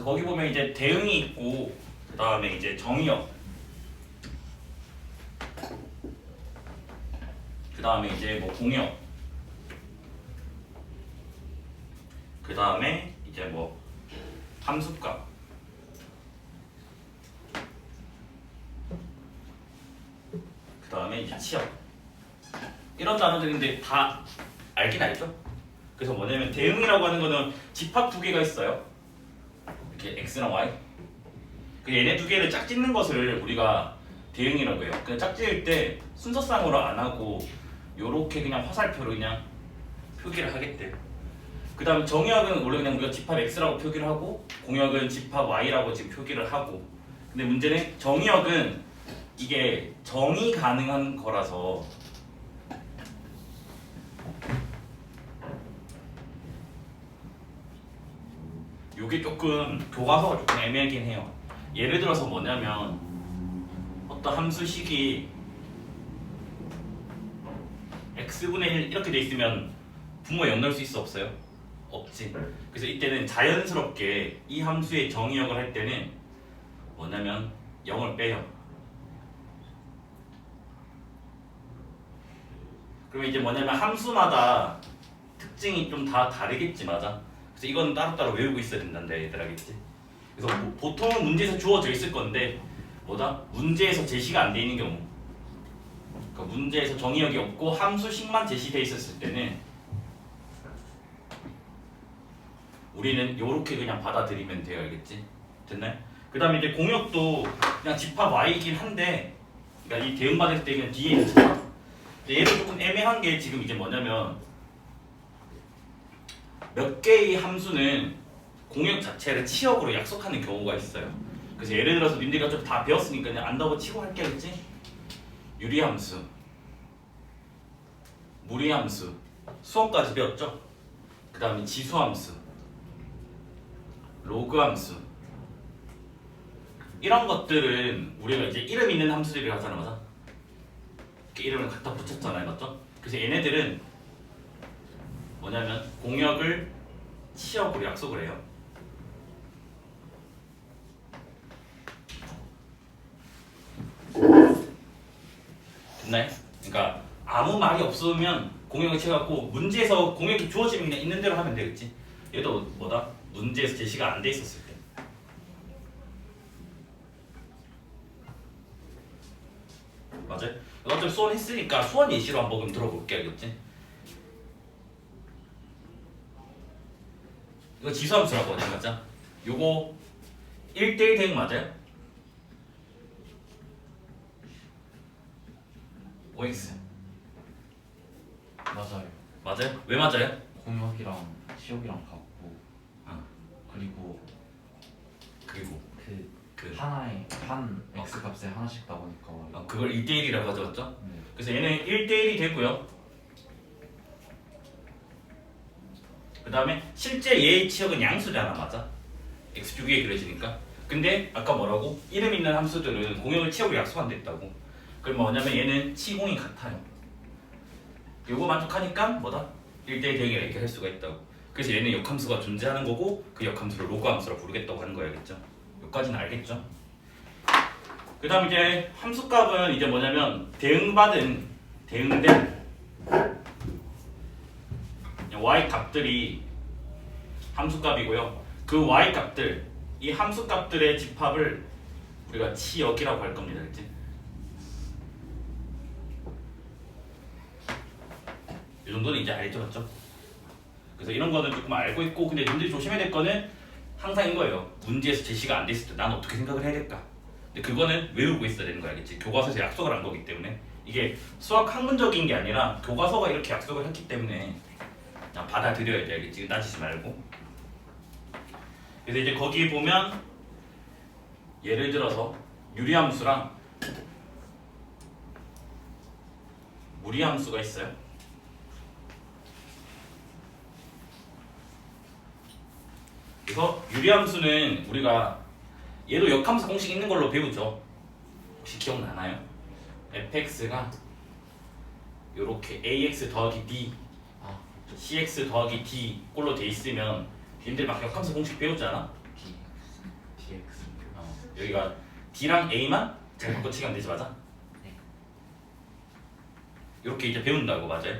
그래서 거기 보면 이제 대응이 있고 그 다음에 이제 정의역, 그 다음에 이제 뭐 공역, 그 다음에 이제 뭐 함수값, 그 다음에 이제 치역, 이런 단어들인데 다 알긴 알죠? 그래서 뭐냐면 대응이라고 하는 거는 집합 두 개가 있어요. 이렇게 x랑 y. 그 얘네 두 개를 짝짓는 것을 우리가 대응이라고 해요. 그냥 짝짓을 때 순서상으로 안 하고 요렇게 그냥 화살표로 그냥 표기를 하겠대요. 그 다음 정의역은 원래 그냥 우리가 집합 x라고 표기를 하고 공역은 집합 y라고 지금 표기를 하고, 근데 문제는 정의역은 이게 정의 가능한 거라서 요게 조금 교과서가 조금 애매하긴 해요. 예를 들어서 뭐냐면 어떤 함수식이 x분의 1 이렇게 돼 있으면 분모에 0 넣을 수 있어 없어요? 없지. 그래서 이때는 자연스럽게 이 함수의 정의역을 할 때는 뭐냐면 0을 빼요. 그러면 이제 뭐냐면 함수마다 특징이 좀 다 다르겠지, 맞아? 그래서 이건 따로따로 외우고 있어야 된단다 얘들 알겠지? 그래서 보통은 문제에서 주어져 있을 건데 뭐다? 문제에서 제시가 안 돼 있는 경우, 그러니까 문제에서 정의역이 없고 함수식만 제시돼 있었을 때는 우리는 요렇게 그냥 받아들이면 돼요, 알겠지? 됐나요? 그 다음에 이제 공역도 그냥 집합 y이긴 한데, 그러니까 이 대응받을 때 그냥 뒤에 있는 집합. 얘도 조금 애매한 게 지금 이제 뭐냐면 몇 개의 함수는 공역 자체를 치역으로 약속하는 경우가 있어요. 그래서 예를 들어서 님들이 좀 다 배웠으니까 그냥 안다고 치고 할게, 알겠지? 유리함수, 무리함수, 수원까지 배웠죠? 그 다음에 지수함수, 로그함수, 이런 것들은 우리가 이제 이름 있는 함수들이라고 하잖아, 맞아? 이렇게 이름을 갖다 붙였잖아요, 맞죠? 그래서 얘네들은 뭐냐면 공역을 치역으로 약속을 해요. 됐나요? 그러니까 아무 말이 없으면 공역을 치여갖고 문제에서 공역이 주어지면 그냥 있는 대로 하면 되겠지. 얘도 뭐다? 문제에서 제시가 안 돼 있었을 때. 맞아요? 어차피 수원 했으니까 수원 예시로 한번 그럼 들어볼게, 알겠지? 이거 지수함수라고 하는 거죠? 요거 1대1 대응 맞아요? OX 맞아요. 맞아요? 왜 맞아요? 공역이랑 치역이랑 같고, 그리고 그 하나에 한 x 값에 하나씩 나오니까 그걸 1대1이라고 가져왔죠? 네. 그래서 얘는 1대1이 되고요. 그 다음에 실제 얘의 치역은 양수잖아, 맞아? x축에 그려지니까. 근데 아까 뭐라고? 이름 있는 함수들은 공역을 치역으로 약속한다 했다고. 그럼 뭐냐면 얘는 치공이 같아요. 요거 만족하니까 뭐다? 1대1 대응이라 이렇게 할 수가 있다고. 그래서 얘는 역함수가 존재하는 거고 그 역함수를 로그함수라 부르겠다고 하는 거야, 알겠죠? 여기까지는 알겠죠? 그 다음 이제 함수값은 이제 뭐냐면 대응된 y 값들이 함수값이고요. 그 y 값들, 이 함수값들의 집합을 우리가 치역이라고 할 겁니다, 그렇지? 이 정도는 이제 알죠, 맞죠? 그래서 이런 거는 조금 알고 있고, 근데 님들이 조심해야 될 거는 항상 이거예요. 문제에서 제시가 안 됐을 때 난 어떻게 생각을 해야 될까? 근데 그거는 외우고 있어야 되는 거야, 알겠지? 교과서에서 약속을 한 거기 때문에 이게 수학 학문적인 게 아니라 교과서가 이렇게 약속을 했기 때문에 그냥 받아들여야 돼, 알겠지? 따지지 말고. 그래서 이제 거기에 보면 예를 들어서 유리함수랑 무리함수가 있어요. 그래서 유리함수는 우리가 얘도 역함수 공식 있는 걸로 배우죠. 혹시 기억나나요? fx가 요렇게 ax 더하기 b cx 더하기 d 꼴로 돼 있으면 얘들 막 역함수 공식 배우잖아. 여기가 D랑 A만 잘 바꿔치기 하면 되지 맞아? 네. 이렇게 이제 배운다고 맞아요?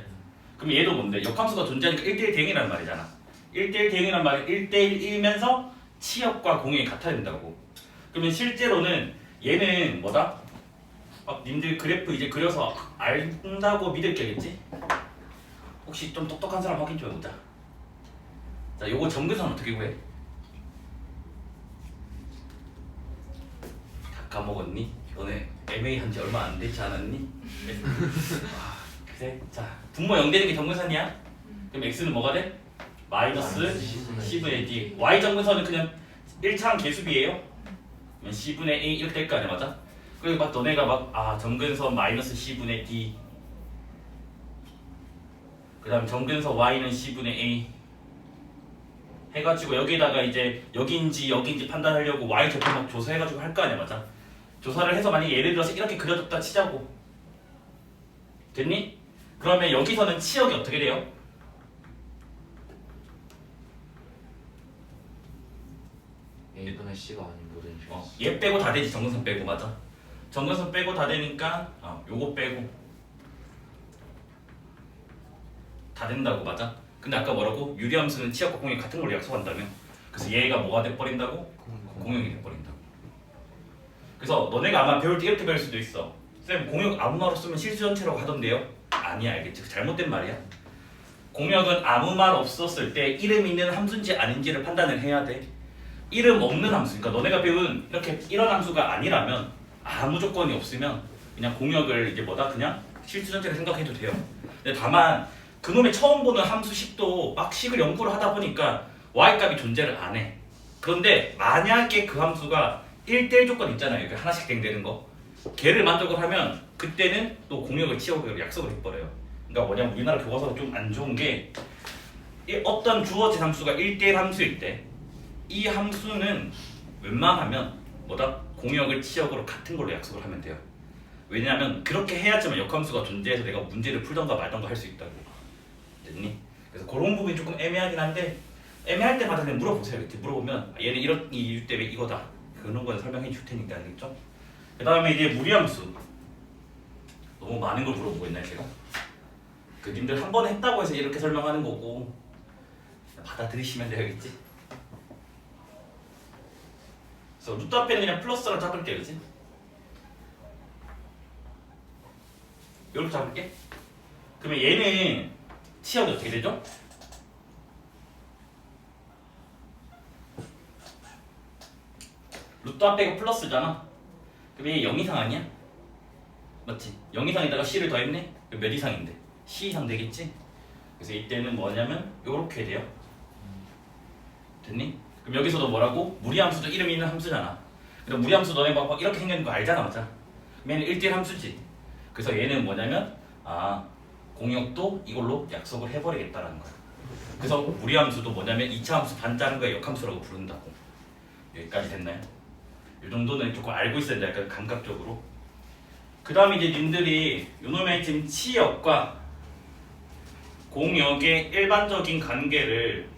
그럼 얘도 뭔데? 역함수가 존재하니까 1대1 대응이라는 말이잖아. 1대1 대응이란 말이 1대1이면서 치역과 공역이 같아야 된다고. 그러면 실제로는 얘는 뭐다? 님들 그래프 이제 그려서 안다고 믿을 게겠지? 혹시 좀 똑똑한 사람 확인 좀 해보자. 자, 요거 점근선 어떻게 구해? 다 까먹었니? 너네 MA 한지 얼마 안 되지 않았니? 그래? 자, 분모 0 되는 게 점근선이야? 그럼 x는 뭐가 돼? 마이너스 c분의 d. y 점근선은 그냥 1차항 계수비예요? 그러면 c분의 a 이렇게 될 거 아니야, 맞아? 그리고 막 너네가 막 점근선 마이너스 c분의 d, 그 다음 점근선 y는 c분의 a 해가지고 여기다가 이제 여기인지 판단하려고 y 좌표 막 조사해가지고 할 거 아니야, 맞아? 조사를 해서 만약에 예를 들어서 이렇게 그려줬다 치자고. 됐니? 그러면 여기서는 치역이 어떻게 돼요? A분의 C가 아닌 모든 식. 얘 빼고 다 되지. 정근선 빼고 맞아. 정근선 빼고 다 되니까 요거 빼고 다 된다고 맞아. 근데 아까 뭐라고? 유리함수는 치역과 공역이 같은 걸로 약속한다며. 그래서 얘가 뭐가 돼버린다고? 공역이 돼버린다고. 그래서 너네가 아마 배울 때 이렇게 배울 수도 있어. 쌤 공역 아무 말 없으면 실수 전체라고 하던데요? 아니야, 알겠지? 잘못된 말이야. 공역은 아무 말 없었을 때 이름 있는 함수인지 아닌지를 판단을 해야 돼. 이름 없는 함수, 그러니까 너네가 배운 이렇게 이런 함수가 아니라면 아무 조건이 없으면 그냥 공역을 이제 뭐다 그냥 실수 전체를 생각해도 돼요. 근데 다만 그놈의 처음 보는 함수식도 막 식을 연구를 하다 보니까 y값이 존재를 안 해. 그런데 만약에 그 함수가 1대1 조건 있잖아요. 이렇게 하나씩 땡되는 거. 걔를 만족을 하면 그때는 또 공역을 치우기로 약속을 해버려요. 그러니까 뭐냐면 우리나라 교과서가 좀 안 좋은 게 어떤 주어진 함수가 1대1 함수일 때 이 함수는 웬만하면 뭐다? 공역을 치역으로 같은 걸로 약속을 하면 돼요. 왜냐하면 그렇게 해야지만 역함수가 존재해서 내가 문제를 풀던가 말던가 할 수 있다고. 됐니? 그래서 그런 부분이 조금 애매하긴 한데 애매할 때마다 그냥 물어보세요. 이렇게 물어보면 얘는 이런 이유 때문에 이거다. 그런 건 설명해 줄 테니까 알겠죠? 그 다음에 이제 무리함수. 너무 많은 걸 물어보고 있나요 제가? 그 님들 한 번 했다고 해서 이렇게 설명하는 거고 받아들이시면 되겠지? 그래서 루트 앞에는 그냥 플러스로 잡을게, 그치? 이렇게 잡을게. 그러면 얘는 치역이 어떻게 되죠? 루트 앞에 플러스잖아. 그럼 얘 0 이상 아니야? 맞지? 0 이상에다가 C를 더했네? 그럼 몇 이상인데? C 이상 되겠지? 그래서 이때는 뭐냐면 요렇게 돼요. 됐니? 그럼 여기서도 뭐라고? 무리함수도 이름 있는 함수잖아. 그럼 무리함수 너네 막 이렇게 생기는 거 알잖아, 맞아? 그럼 얘는 1대1 함수지. 그래서 얘는 뭐냐면 공역도 이걸로 약속을 해버리겠다라는 거야. 그래서 무리함수도 뭐냐면 2차 함수 반자는 거야 역함수라고 부른다고. 여기까지 됐나요? 이 정도는 조금 알고 있어야 돼, 약간 감각적으로. 그 다음에 이제 님들이 요놈의 지금 치역과 공역의 일반적인 관계를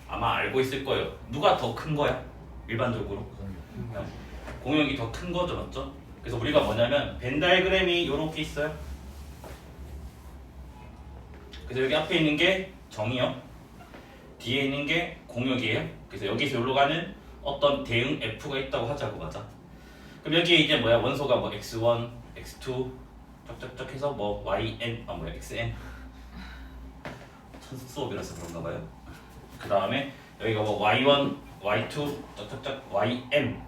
아마 알고 있을 거예요. 누가 더 큰 거야? 일반적으로 공역이 더 큰 거죠, 맞죠? 그래서 우리가 뭐냐면 벤 다이그램이 이렇게 있어요. 그래서 여기 앞에 있는 게 정의역, 뒤에 있는 게 공역이에요. 그래서 여기서 여기로 가는 어떤 대응 F가 있다고 하자고, 맞아? 그럼 여기에 이제 뭐야? 원소가 뭐 x1, x2 쩍쩍쩍 해서 뭐 yn, xn 천수 수업이라서 그런가 봐요. 그 다음에 여기가 뭐 y1, y2 쩍쩍쩍 ym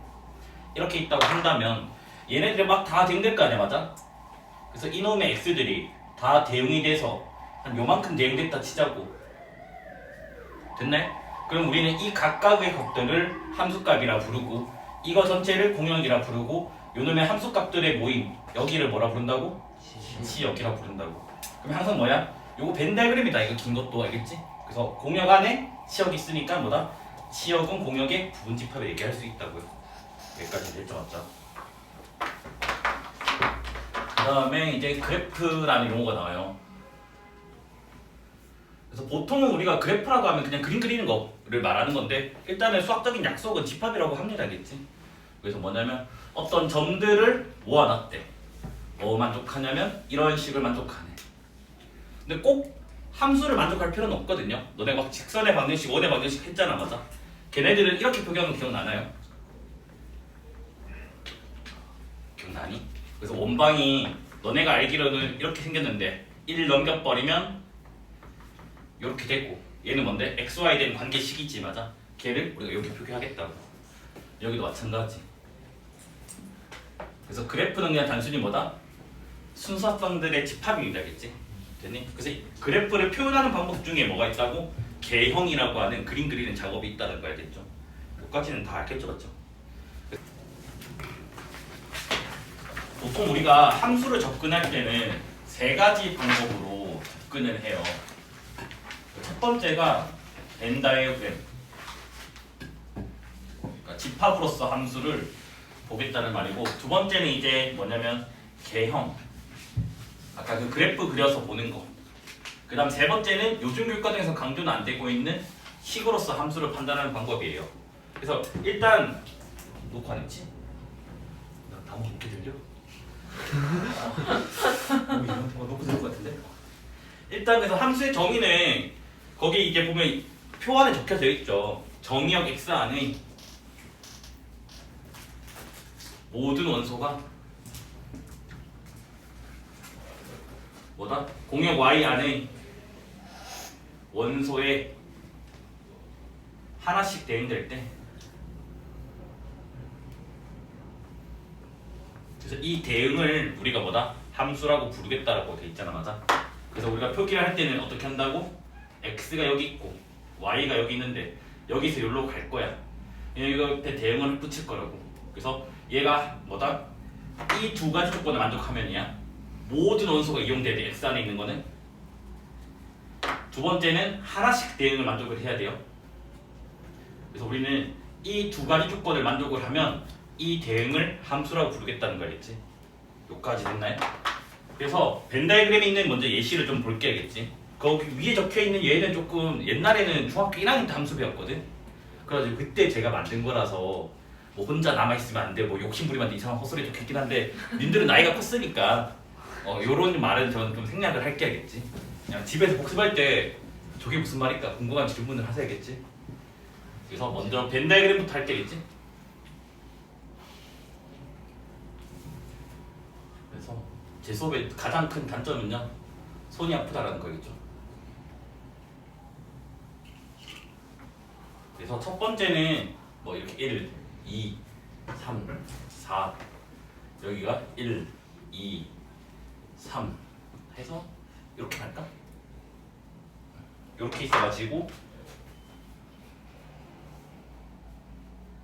이렇게 있다고 한다면 얘네들이 막 다 대응될 거 아니야, 맞아? 그래서 이놈의 x들이 다 대응이 돼서 한 요만큼 대응됐다 치자고. 됐나요? 그럼 우리는 이 각각의 값들을 함수값이라 부르고 이거 전체를 공역이라 부르고 요놈의 함수값들의 모임 여기를 뭐라 부른다고? 치역이라 부른다고. 그럼 항상 뭐야? 요거 벤 다이그램이다. 이거 긴 것도 알겠지? 그래서 공역 안에 치역이 있으니까 뭐다? 치역은 공역의 부분 집합을 얘기할 수 있다고요. 여기까지 됐죠, 맞죠? 그 다음에 이제 그래프라는 용어가 나와요. 그래서 보통은 우리가 그래프라고 하면 그냥 그림 그리는 거를 말하는 건데 일단은 수학적인 약속은 집합이라고 합니다, 알겠지? 그래서 뭐냐면 어떤 점들을 모아놨대. 뭐 만족하냐면 이런 식을 만족하네. 근데 꼭 함수를 만족할 필요는 없거든요. 너네 막 직선의 방정식, 원의 방정식 했잖아, 맞아? 걔네들은 이렇게 표기하는 거 기억나나요? 기억나니? 그래서 원방이 너네가 알기로는 이렇게 생겼는데 1 넘겨버리면 이렇게 됐고, 얘는 뭔데? XY 된 관계식이지, 맞아? 걔를 우리가 이렇게 표기하겠다고. 여기도 마찬가지. 그래서 그래프는 그냥 단순히 뭐다? 순서성들의 집합이겠지. 됐니? 그래서 그래프를 표현하는 방법 중에 뭐가 있다고? 개형이라고 하는 그림 그리는 작업이 있다는 거 알겠죠? 여기까지는 다 알겠죠, 맞죠? 보통 우리가 함수를 접근할 때는 세 가지 방법으로 접근을 해요. 첫 번째가 벤 다이어그램, 그러니까 집합으로서 함수를 보겠다는 말이고, 두 번째는 이제 뭐냐면 개형, 아까 그 그래프 그려서 보는 거. 그 다음 세 번째는 요즘 교육과정에서 강조는 안 되고 있는 식으로서 함수를 판단하는 방법이에요. 그래서 일단 녹화 안 했지? 나 다음 녹화 들려? 녹화 들을 것 같은데? 일단 그래서 함수의 정의는 거기 이제 보면 표 안에 적혀져 있죠. 정의역 x 안의 모든 원소가 뭐다? 공역 y 안에 원소에 하나씩 대응될 때, 그래서 이 대응을 우리가 뭐다? 함수라고 부르겠다라고 돼 있잖아, 맞아? 그래서 우리가 표기를 할 때는 어떻게 한다고? x가 여기 있고 y가 여기 있는데 여기서 여기로 갈 거야. 이거 옆에 대응을 붙일 거라고. 그래서 얘가 뭐다? 이 두 가지 조건을 만족하면이야. 모든 원소가 이용돼야 돼. x 안에 있는 거는. 두 번째는 하나씩 대응을 만족을 해야 돼요. 그래서 우리는 이 두 가지 조건을 만족을 하면 이 대응을 함수라고 부르겠다는 거겠지. 여기까지 됐나요? 그래서 벤 다이그램에 있는 먼저 예시를 좀 볼게야겠지. 거기 위에 적혀있는 얘는 조금 옛날에는 중학교 1학년 때 함수 배웠거든. 그래가지고 그때 제가 만든 거라서 뭐 혼자 남아있으면 안 돼, 뭐 욕심부리면 안 돼, 이상한 헛소리 적혀있긴 한데 님들은 나이가 컸으니까 요런 말은 저는 좀 생략을 할게야겠지. 그냥 집에서 복습할 때 저게 무슨 말일까 궁금한 질문을 하셔야겠지. 그래서 먼저 벤 다이그램부터 할 때겠지. 그래서 제 수업의 가장 큰 단점은요, 손이 아프다라는 거겠죠. 그래서 첫 번째는 뭐 이렇게 1, 2, 3, 4, 여기가 1, 2, 3 해서 이렇게 할까? 이렇게 있어가지고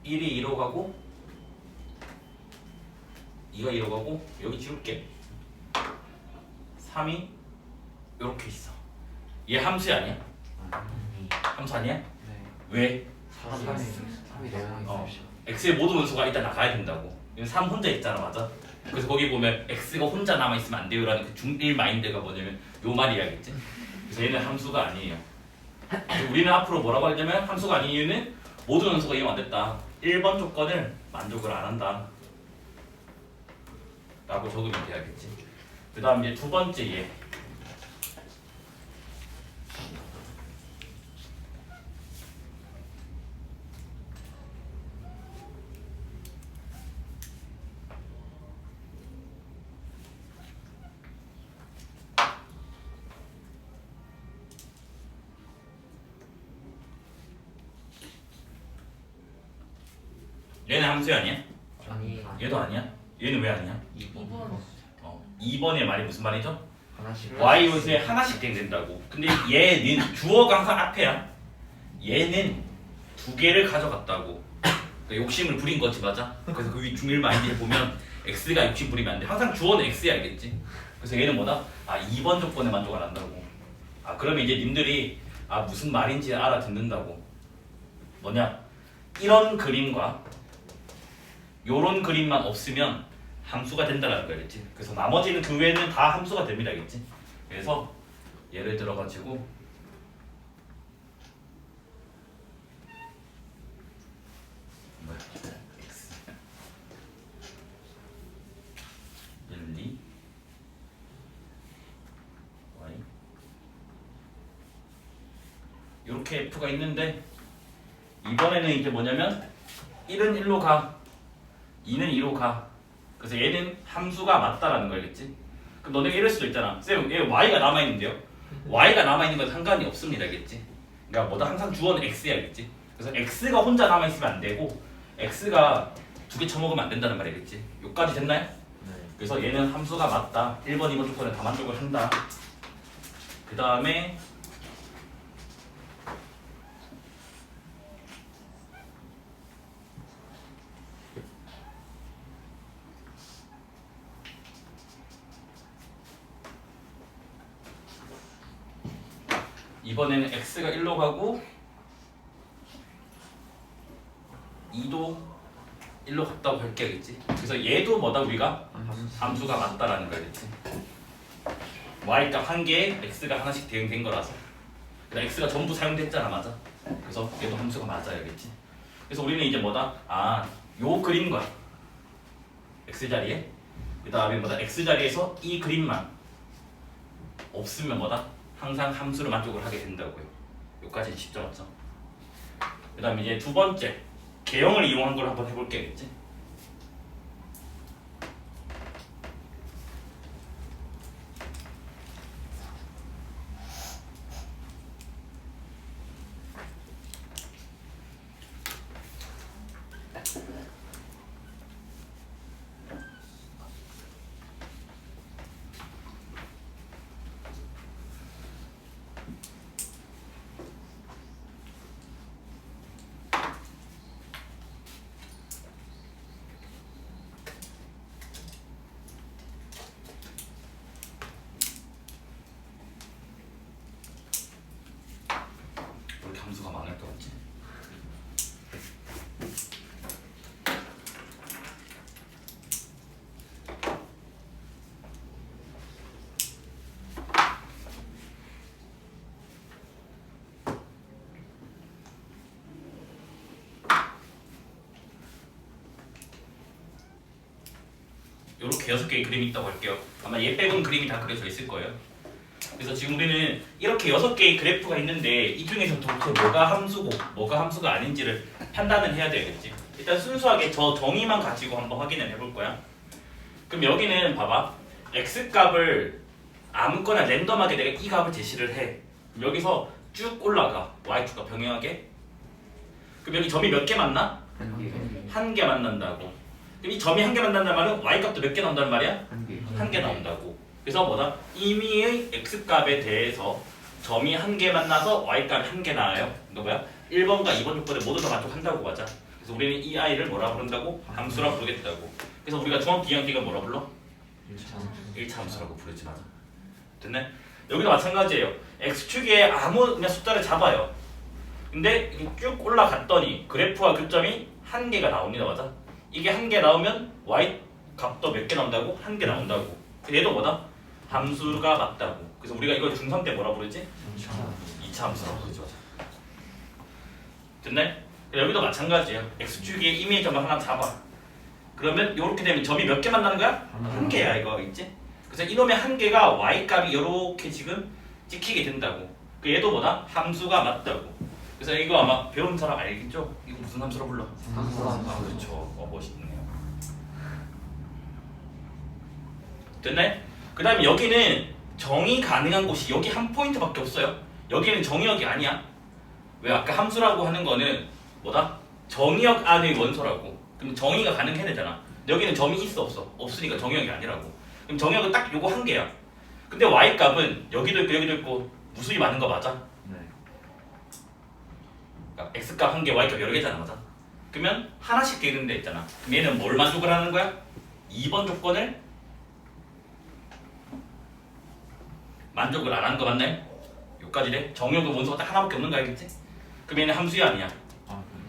1이 2로 가고 2가 2로 가고 여기 지울게. 3이 이렇게 있어. 얘 함수 아니야? 함수 아니야? 네. 왜? 3이 내가 x의 모든 원소가 일단 나가야 된다고. 3 혼자 있잖아, 맞아? 그래서 거기 보면 x가 혼자 남아있으면 안 돼요라는 그 중1 마인드가 뭐냐면 요 말이야겠지? 그래서 얘는 함수가 아니에요. 우리는 앞으로 뭐라고 하냐면 함수가 아닌 이유는 모든 원소가 이용 안 됐다. 1번 조건을 만족을 안 한다 라고 적으면 돼야겠지. 그 다음 이제 두 번째 얘. 얘는 함수 아니야? 아니 얘도 아니야? 얘는 왜 아니야? 2번 2번의 말이 무슨 말이죠? 하나씩 y 요소에 하나씩 대응된다고. 근데 얘는 주어가 항상 앞에야. 얘는 두 개를 가져갔다고. 그러니까 욕심을 부린 거지, 맞아? 그래서 그 위 중일 마인드에 보면 x가 욕심 부리면 안 돼. 항상 주어는 x야, 알겠지? 그래서 얘는 뭐다? 2번 조건에 만족 안 한다고. 그러면 이제 님들이 무슨 말인지 알아듣는다고. 뭐냐? 이런 그림과 요런 그림만 없으면 함수가 된다는 거겠지. 그래서 나머지는 그 외에는 다 함수가 됩니다, 알겠지? 그래서 예를 들어 가지고 x 이렇게 f가 있는데 이번에는 이제 뭐냐면 1은 1로 가, 2는 2로 가. 그래서 얘는 함수가 맞다라는 거 알겠지? 그럼 너네가 이럴 수도 있잖아. 쌤, 얘 y가 남아있는데요? y가 남아있는 건 상관이 없습니다, 알겠지? 그러니까 뭐다 항상 주어는 x야, 알겠지? 그래서 x가 혼자 남아있으면 안 되고 x가 두 개 쳐먹으면 안 된다는 말이겠지? 여기까지 됐나요? 네. 그래서 얘는 함수가 맞다. 1번, 2번 조건을 다 만족을 한다. 그 다음에 이번에는 x가 1로 가고 2도 1로 갔다고 할게, 알겠지? 그래서 얘도 뭐다 우리가? 함수가 맞다라는 거 알겠지? y값 한 개에 x가 하나씩 대응된 거라서. 그래서 x가 전부 사용됐잖아, 맞아? 그래서 얘도 함수가 맞아, 알겠지? 그래서 우리는 이제 뭐다? 아, 요 그림과 x 자리에 그 다음에 뭐다? x 자리에서 이 그림만 없으면 뭐다? 항상 함수를 만족을 하게 된다고요. 여기까지 쉽죠, 맞죠? 그 다음에 이제 두 번째 개형을 이용한 걸 한번 해볼게, 알겠지? 왜 이렇게 함수가 많을 것 같지? 요렇게 6개의 그림이 있다고 할게요. 아마 얘 빼고는 그림이 다 그려져 있을 거예요. 그래서 지금 우리는 이렇게 6개의 그래프가 있는데 이 중에서 도대체 뭐가 함수고 뭐가 함수가 아닌지를 판단을 해야 되겠지. 일단 순수하게 저 정의만 가지고 한번 확인을 해볼 거야. 그럼 여기는 봐봐. x값을 아무거나 랜덤하게 내가 이 값을 제시를 해. 그럼 여기서 쭉 올라가. y축과 병행하게. 그럼 여기 점이 몇 개 만나? 한 개 만난다고. 그럼 이 점이 한 개 만난다는 말은 y값도 몇 개 나온다는 말이야? 한 개 나온다고. 그래서 뭐다? 임의의 x값에 대해서 점이 한 개 만나서 y값이 한 개 나와요. 이거 뭐야? 1번과 2번 조건을 모두 다 만족한다고 맞아. 그래서 우리는 이 아이를 뭐라 부른다고? 함수라 부르겠다고. 그래서 우리가 중학기형식을 뭐라 불러? 1차 함수라고 부르지 맞아. 됐네? 여기도 마찬가지예요. x축에 아무 그냥 숫자를 잡아요. 근데 이게 쭉 올라갔더니 그래프와 교점이 한 개가 나옵니다. 맞아? 이게 한 개 나오면 y 값도 몇 개 나온다고? 한 개 나온다고. 얘도 뭐다? 함수가 맞다고. 그래서 우리가 이걸 중3 때 뭐라 부르지? 2차 함수라고 부르지. 맞아. 됐네? 여기도 마찬가지예요. x축에 임의의 점을 하나 잡아. 그러면 이렇게 되면 점이 몇 개 만나는 거야? 한 개야 이거 있지? 그래서 이놈의 한 개가 y값이 이렇게 지금 찍히게 된다고. 그 얘도 뭐다? 함수가 맞다고. 그래서 이거 아마 배운 사람 알겠죠? 이거 무슨 함수로 불러? 아 그렇죠. 멋있네요. 됐네? 그 다음에 여기는 정의 가능한 곳이 여기 한 포인트밖에 없어요. 여기는 정의역이 아니야. 왜? 아까 함수라고 하는 거는 뭐다? 정의역 안의 원소라고. 그럼 정의가 가능해야 되잖아. 여기는 점이 있어 없어? 없으니까 정의역이 아니라고. 그럼 정의역은 딱 요거 한 개야. 근데 y값은 여기도 있고 여기도 있고 무수히 많은 거 맞아? 네. 그러니까 x값 한 개, y값 여러 개잖아, 맞아? 그러면 하나씩 되는 데 있잖아. 그럼 얘는 뭘 만족을 하는 거야? 2번 조건을 만족을 안 하는 거 맞나요? 여기까지 돼? 정의역은 원소가 딱 하나밖에 없는 거 알겠지? 그럼 얘는 함수야 아니야?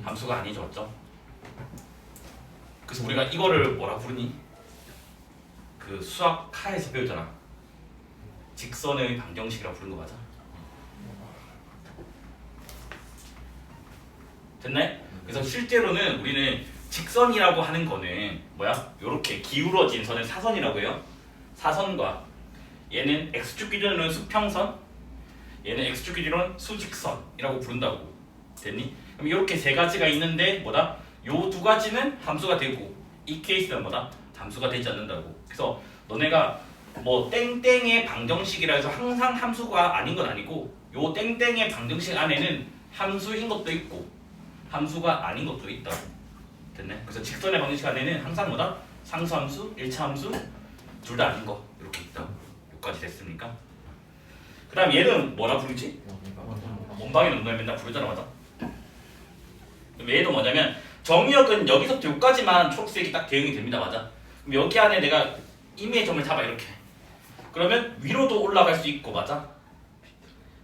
함수가 아니죠, 맞죠? 그래서 우리가 이거를 뭐라 부르니? 그 수학 카에서 배웠잖아. 직선의 방정식이라고 부르는 거 맞아? 됐네? 그래서 실제로는 우리는 직선이라고 하는 거는 뭐야? 요렇게 기울어진 선을 사선이라고 해요. 사선과 얘는 x축 기준으로는 수평선, 얘는 x축 이론 수직선이라고 부른다고. 됐니? 그럼 이렇게 세 가지가 있는데 뭐다? 요 두 가지는 함수가 되고 이 케이스는 뭐다? 함수가 되지 않는다고. 그래서 너네가 뭐 땡땡의 방정식이라 해서 항상 함수가 아닌 건 아니고 요 땡땡의 방정식 안에는 함수인 것도 있고 함수가 아닌 것도 있다고. 됐네? 그래서 직선의 방정식 안에는 항상 뭐다? 상수함수, 일차함수 둘 다 아닌 거 이렇게 있다고. 여기까지 됐습니까? 그 다음 얘는 뭐라 부르지? 원방인 원방인 맨날 부르잖아, 맞아? 그럼 얘도 뭐냐면 정의역은 여기서부터 여기까지만 초록색이 딱 대응이 됩니다, 맞아? 그럼 여기 안에 내가 임의의 점을 잡아 이렇게. 그러면 위로도 올라갈 수 있고, 맞아?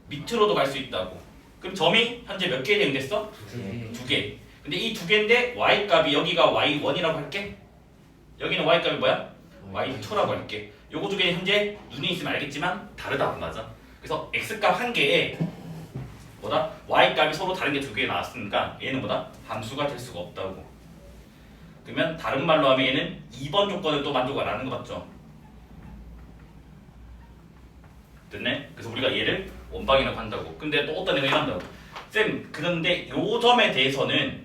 밑으로도 갈 수 있다고. 그럼 점이 현재 몇 개 대응됐어? 두 개. 근데 이 두 개인데 y 값이 여기가 y1이라고 할게. 여기는 y 값이 뭐야? y2라고 할게. 요거 두 개는 현재 눈이 있으면 알겠지만 다르다, 안 맞아? 그래서 x 값 한 개에 뭐다? y 값이 서로 다른 게 두 개 나왔으니까 얘는 뭐다? 함수가 될 수가 없다고. 그러면 다른 말로 하면 얘는 2번 조건을 또 만족을 안 하는 거 맞죠? 됐네? 그래서 우리가 얘를 원방이라고 한다고. 근데 또 어떤 애가 이런다고. 쌤, 그런데 요 점에 대해서는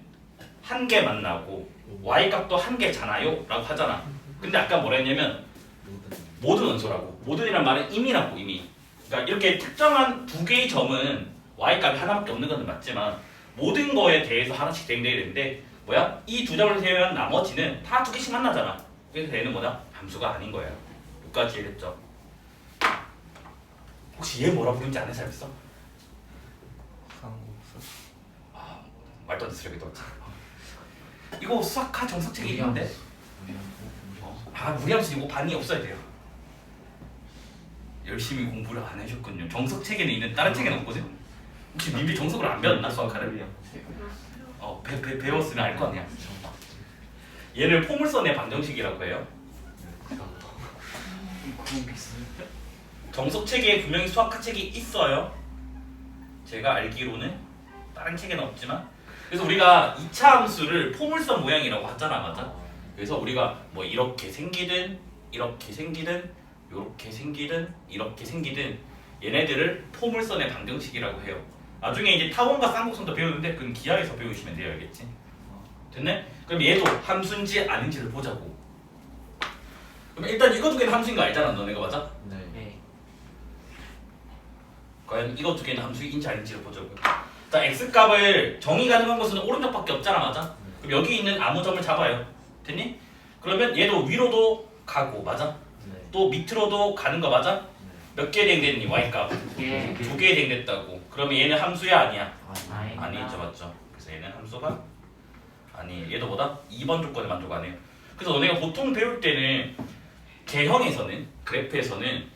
한 개 만나고 y 값도 한 개잖아요? 라고 하잖아. 근데 아까 뭐라 했냐면 모든 원소라고. 모든이란 말은 임이라고, 이미. 그러니까 이렇게 특정한 두 개의 점은 y 값이 하나밖에 없는 건 맞지만 모든 거에 대해서 하나씩 대응돼야 되는데 뭐야? 이 두 점을 제외한 나머지는 다 두 개씩 만나잖아. 그래서 얘는 뭐다? 함수가 아닌 거야. 여기까지 이해됐죠? 혹시 얘 뭐라 부르는지 아는 사람 있어? 아, 말도 안 되는 소리가 또 이거 수학과 정석책에 있는데 아, 무리함수 이거 반이 없어야 돼요. 열심히 공부를 안 해줬군요. 정석책에는 있는 다른 책에는 없거든. 혹시 민비 정석을 안 배웠나 수학과를? 배웠으면 알 거 아니야. 얘를 포물선의 방정식이라고 해요. 정석책에 분명히 수학과 책이 있어요. 제가 알기로는 다른 책에는 없지만. 그래서 우리가 2차 함수를 포물선 모양이라고 하잖아, 맞아? 그래서 우리가 뭐 이렇게 생기든 이렇게 생기든 이렇게 생기든 이렇게 생기든 얘네들을 포물선의 방정식이라고 해요. 나중에 이제 타원과 쌍곡선도 배우는데 그건 기하에서 배우시면 돼요, 알겠지? 됐네? 그럼 얘도 함수인지 아닌지를 보자고. 그럼 일단 이거 두 개는 함수인 거 알잖아, 너네가, 맞아? 네. 과연 이거 두 개는 함수인지 아닌지를 보자고. 자, x값을 정의 가능한 것은 오른쪽밖에 없잖아, 맞아? 그럼 여기 있는 아무 점을 잡아요. 됐니? 그러면 얘도 위로도 가고, 맞아? 네. 또 밑으로도 가는 거 맞아? 몇 개 대응됐니? y값 예. 두 개 대응됐다고. 그러면 얘는 함수야, 아니야? 아니. 아니죠, 맞죠? 그래서 얘는 함수가 아니. 얘도 뭐다? 2번 조건에 만족 안 해요. 그래서 너네가 보통 배울 때는 개형에서는, 그래프에서는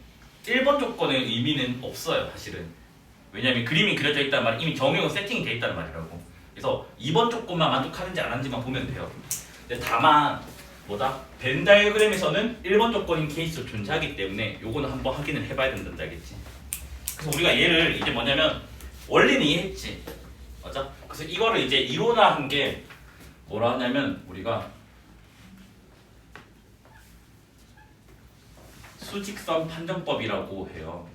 1번 조건의 의미는 없어요, 사실은. 왜냐면 그림이 그려져 있다는 말은 이미 정형은 세팅이 돼 있다는 말이라고. 그래서 2번 조건만 만족하는지 안 하는지만 보면 돼요. 근데 다만 뭐다? 벤 다이어그램에서는 1번 조건인 케이스로 존재하기 때문에 요거는 한번 확인을 해봐야 된다는 알겠지? 그래서 우리가 얘를 이제 뭐냐면 원리는 이해했지, 맞아? 그래서 이거를 이제 이론화한 게 뭐라 하냐면 우리가 수직선 판정법이라고 해요.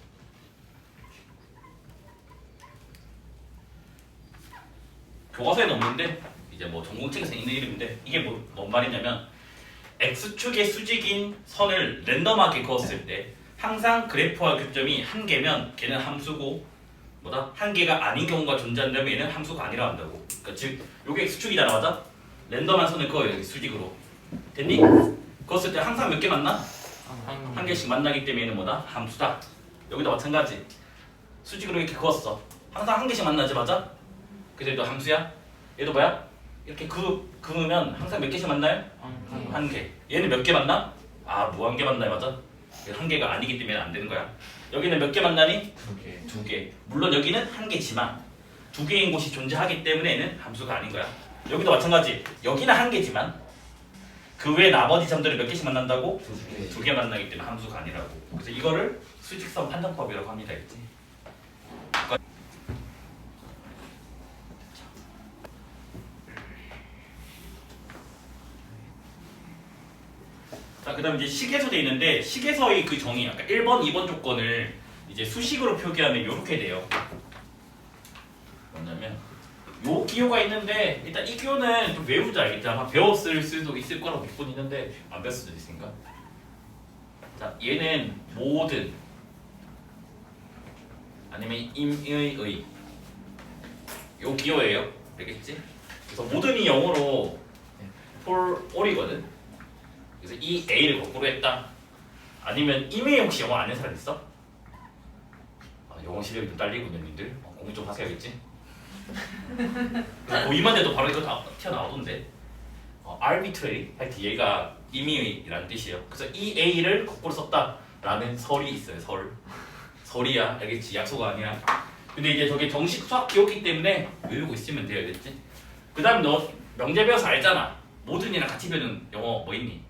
교과서에는 없는데 이제 뭐 전공책에서 있는 이름인데 이게 뭔 말이냐면 x축의 수직인 선을 랜덤하게 그었을 때 항상 그래프와 교점이 한 개면 걔는 함수고 뭐다? 한 개가 아닌 경우가 존재한다면 얘는 함수가 아니라 한다고. 그러니까 즉 요게 x축이잖아, 맞아? 랜덤한 선을 그어요, 여기 수직으로. 됐니? 그었을 때 항상 몇 개 만나? 한 개씩 만나기 때문에 얘는 뭐다? 함수다. 여기도 마찬가지. 수직으로 이렇게 그었어. 항상 한 개씩 만나지, 맞아? 그래서 얘도 함수야. 얘도 뭐야? 이렇게 그으면 항상 몇 개씩 만나요? 한 개. 얘는 몇 개 만나? 아, 무한 개 만나요, 맞아? 한 개가 아니기 때문에 안 되는 거야. 여기는 몇 개 만나니? 두 개. 두 개. 물론 여기는 한 개지만 두 개인 곳이 존재하기 때문에 얘는 함수가 아닌 거야. 여기도 마찬가지. 여기는 한 개지만 그 외 나머지 점들을 몇 개씩 만난다고? 두 개. 두 개 만나기 때문에 함수가 아니라고. 그래서 이거를 수직선 판정법이라고 합니다, 알겠지? 자, 그 다음 이제 식에서 돼 있는데 식에서의 그 정의, 아까 1번, 2번 조건을 이제 수식으로 표기하면 이렇게 돼요. 뭐냐면 요 기호가 있는데 일단 이 기호는 좀 외우지 알겠지? 아마 배웠을 수도 있을 거라고 믿고 있는데 안 배웠을 수도 있으니까. 자, 얘는 모든 아니면 임의 요 기호예요. 알겠지? 그래서 모든이 영어로 for all이거든. 그래서 이 A를 거꾸로 했다. 아니면 임의 혹시 영어 아는 사람 있어? 아, 영어 실력이 좀 딸리군요, 님들. 공부 좀 하셔야겠지? 고2만 돼도 바로 이거 다 튀어나오던데. arbitrary, 하여튼 얘가 임의라는 뜻이에요. 그래서 이 A를 거꾸로 썼다라는 설이 있어요. 설이야, 알겠지? 약속 아니야. 근데 이제 저게 정식 수학 기호기 때문에 외우고 있으면 돼요, 알겠지? 그 다음 너 명제 배워서 알잖아. 모든이랑 같이 배우는 영어 뭐 있니?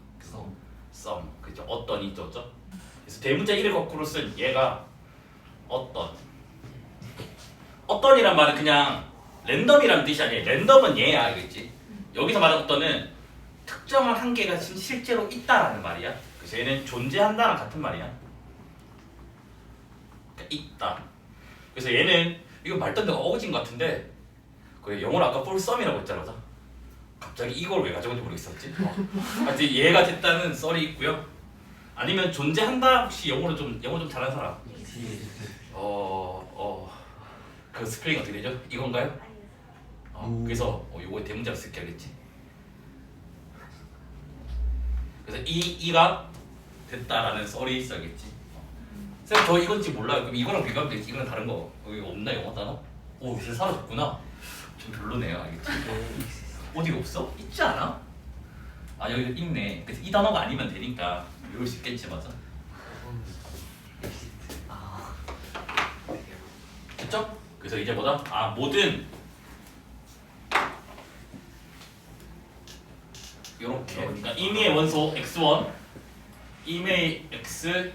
some, 그죠? 어떤 있죠? 그래서 대문자 1을 거꾸로 쓴 얘가 어떤이란 말은 그냥 랜덤이라는 뜻이 아니에요. 랜덤은 얘야, 알겠지? 여기서 말하는 어떤은 특정한 한계가 지금 실제로 있다라는 말이야. 그래서 얘는 존재한다랑 같은 말이야. 그러니까 있다. 그래서 얘는 이거 말단데가 어거진 것 같은데 그 영어로 아까 for some이라고 했잖아, 맞아? 갑자기 이걸 왜 가져온지 모르겠었지? 하여튼 얘가 됐다는 썰이 있고요. 아니면 존재한다 혹시 영어 좀 잘하는 사람? 그 스펠링 어떻게 되죠? 이건가요? 그래서 요거에 대문자로 쓸게 알겠지? 그래서 이가 됐다라는 썰이 있어야겠지. 쌤, 저 이건지 몰라요. 그럼 이거랑 비교하면 되지. 이거는 다른 거 여기 없나 영어 단어? 오, 요새 사라졌구나. 좀 별로네요, 알겠지? 어디 없어? 있지 않아? 아, 여기 있네. 그래서 이 단어가 아니면 되니까 외울 수 있겠지, 맞아? 됐죠? 그래서 이제 뭐다? 모든 요렇게 그러니까 임의의 원소 x1, 임의 x2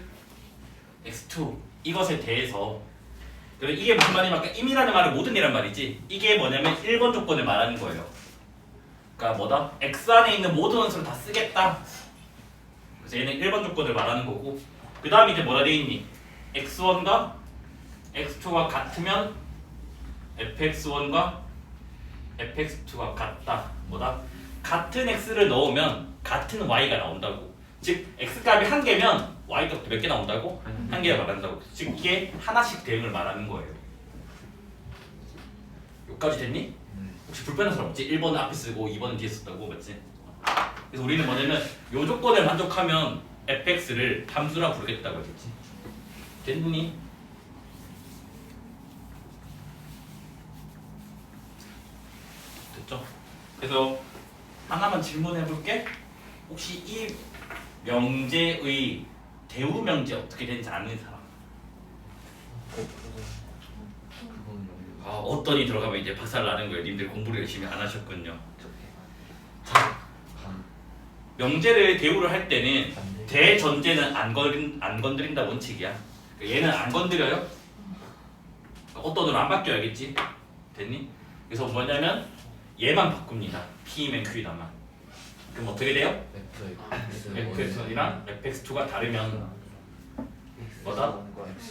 이것에 대해서 그리고 이게 무슨 말이냐면 아까 임이라는 말은 모든이란 말이지. 이게 뭐냐면 1번 조건을 말하는 거예요. 그러니까 뭐다? x 안에 있는 모든 원소를 다 쓰겠다. 그래서 얘는 1번 조건을 말하는 거고 그 다음에 이제 뭐라 돼 있니? x1과 x2가 같으면 fx1과 fx2가 같다. 뭐다? 같은 x를 넣으면 같은 y가 나온다고. 즉 x값이 한 개면 y값도 몇 개 나온다고? 한 개가 말한다고. 즉 이게 하나씩 대응을 말하는 거예요. 여기까지 됐니? 혹시 불편한 사람 없지? 1번은 앞에 쓰고 2번은 뒤에 썼다고 맞지? 그래서 우리는 뭐냐면 요 조건을 만족하면 fx를 함수라 부르겠다고 했지. 됐니? 됐죠? 그래서 하나만 질문해볼게. 혹시 이 명제의 대우 명제 어떻게 되는지 아는 사람? 어떤이 들어가면 이제 박살 나는 거예요. 님들 공부를 열심히 안 하셨군요. 자, 명제를 대우를 할 때는 대전제는 안 건드린다 원칙이야. 얘는 안 건드려요. 어떤으로 안 바뀌어 알겠지? 됐니? 그래서 뭐냐면 얘만 바꿉니다. P면 Q다만. 그럼 어떻게 돼요? fx1이랑 fx2가 다르면 뭐다?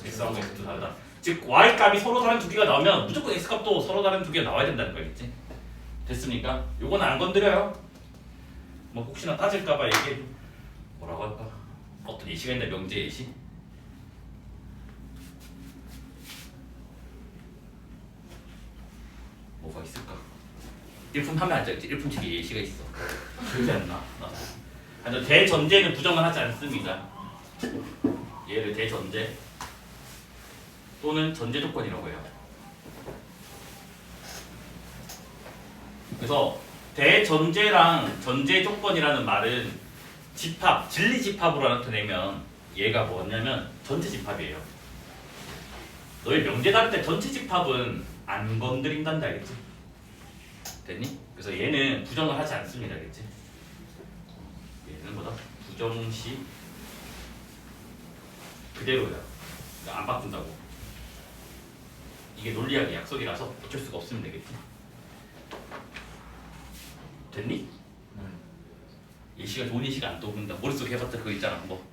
x하고 x2 다르다. 즉 y 값이 서로 다른 두 개가 나오면 무조건 x 값도 서로 다른 두 개가 나와야 된다는 거겠지? 됐습니까? 요건 안 건드려요. 뭐 혹시나 따질까봐 이게 뭐라고 할까? 어떤 예시가 있나? 명제 예시? 뭐가 있을까? 일품 하면 안 되겠지? 일품칙에 예시가 있어. 그러지 않나? 대전제는 부정을 하지 않습니다. 얘를 대전제 또는 전제 조건이라고 해요. 그래서 대전제랑 전제 조건이라는 말은 집합, 진리 집합으로 나타내면 얘가 뭐냐면 전체 집합이에요. 너희 명제 다룰 때 전체 집합은 안 건드린단다 알겠지? 됐니? 그래서 얘는 부정을 하지 않습니다 알겠지? 얘는 뭐다? 부정시 그대로야. 그러니까 안 바꾼다고. 이게 논리학의 약속이라서 어쩔 수가 없으면 되겠지. 됐니? 예시가 좋은 예시가 안 떠오른다. 머릿속에 해봤자 그거 있잖아. 뭐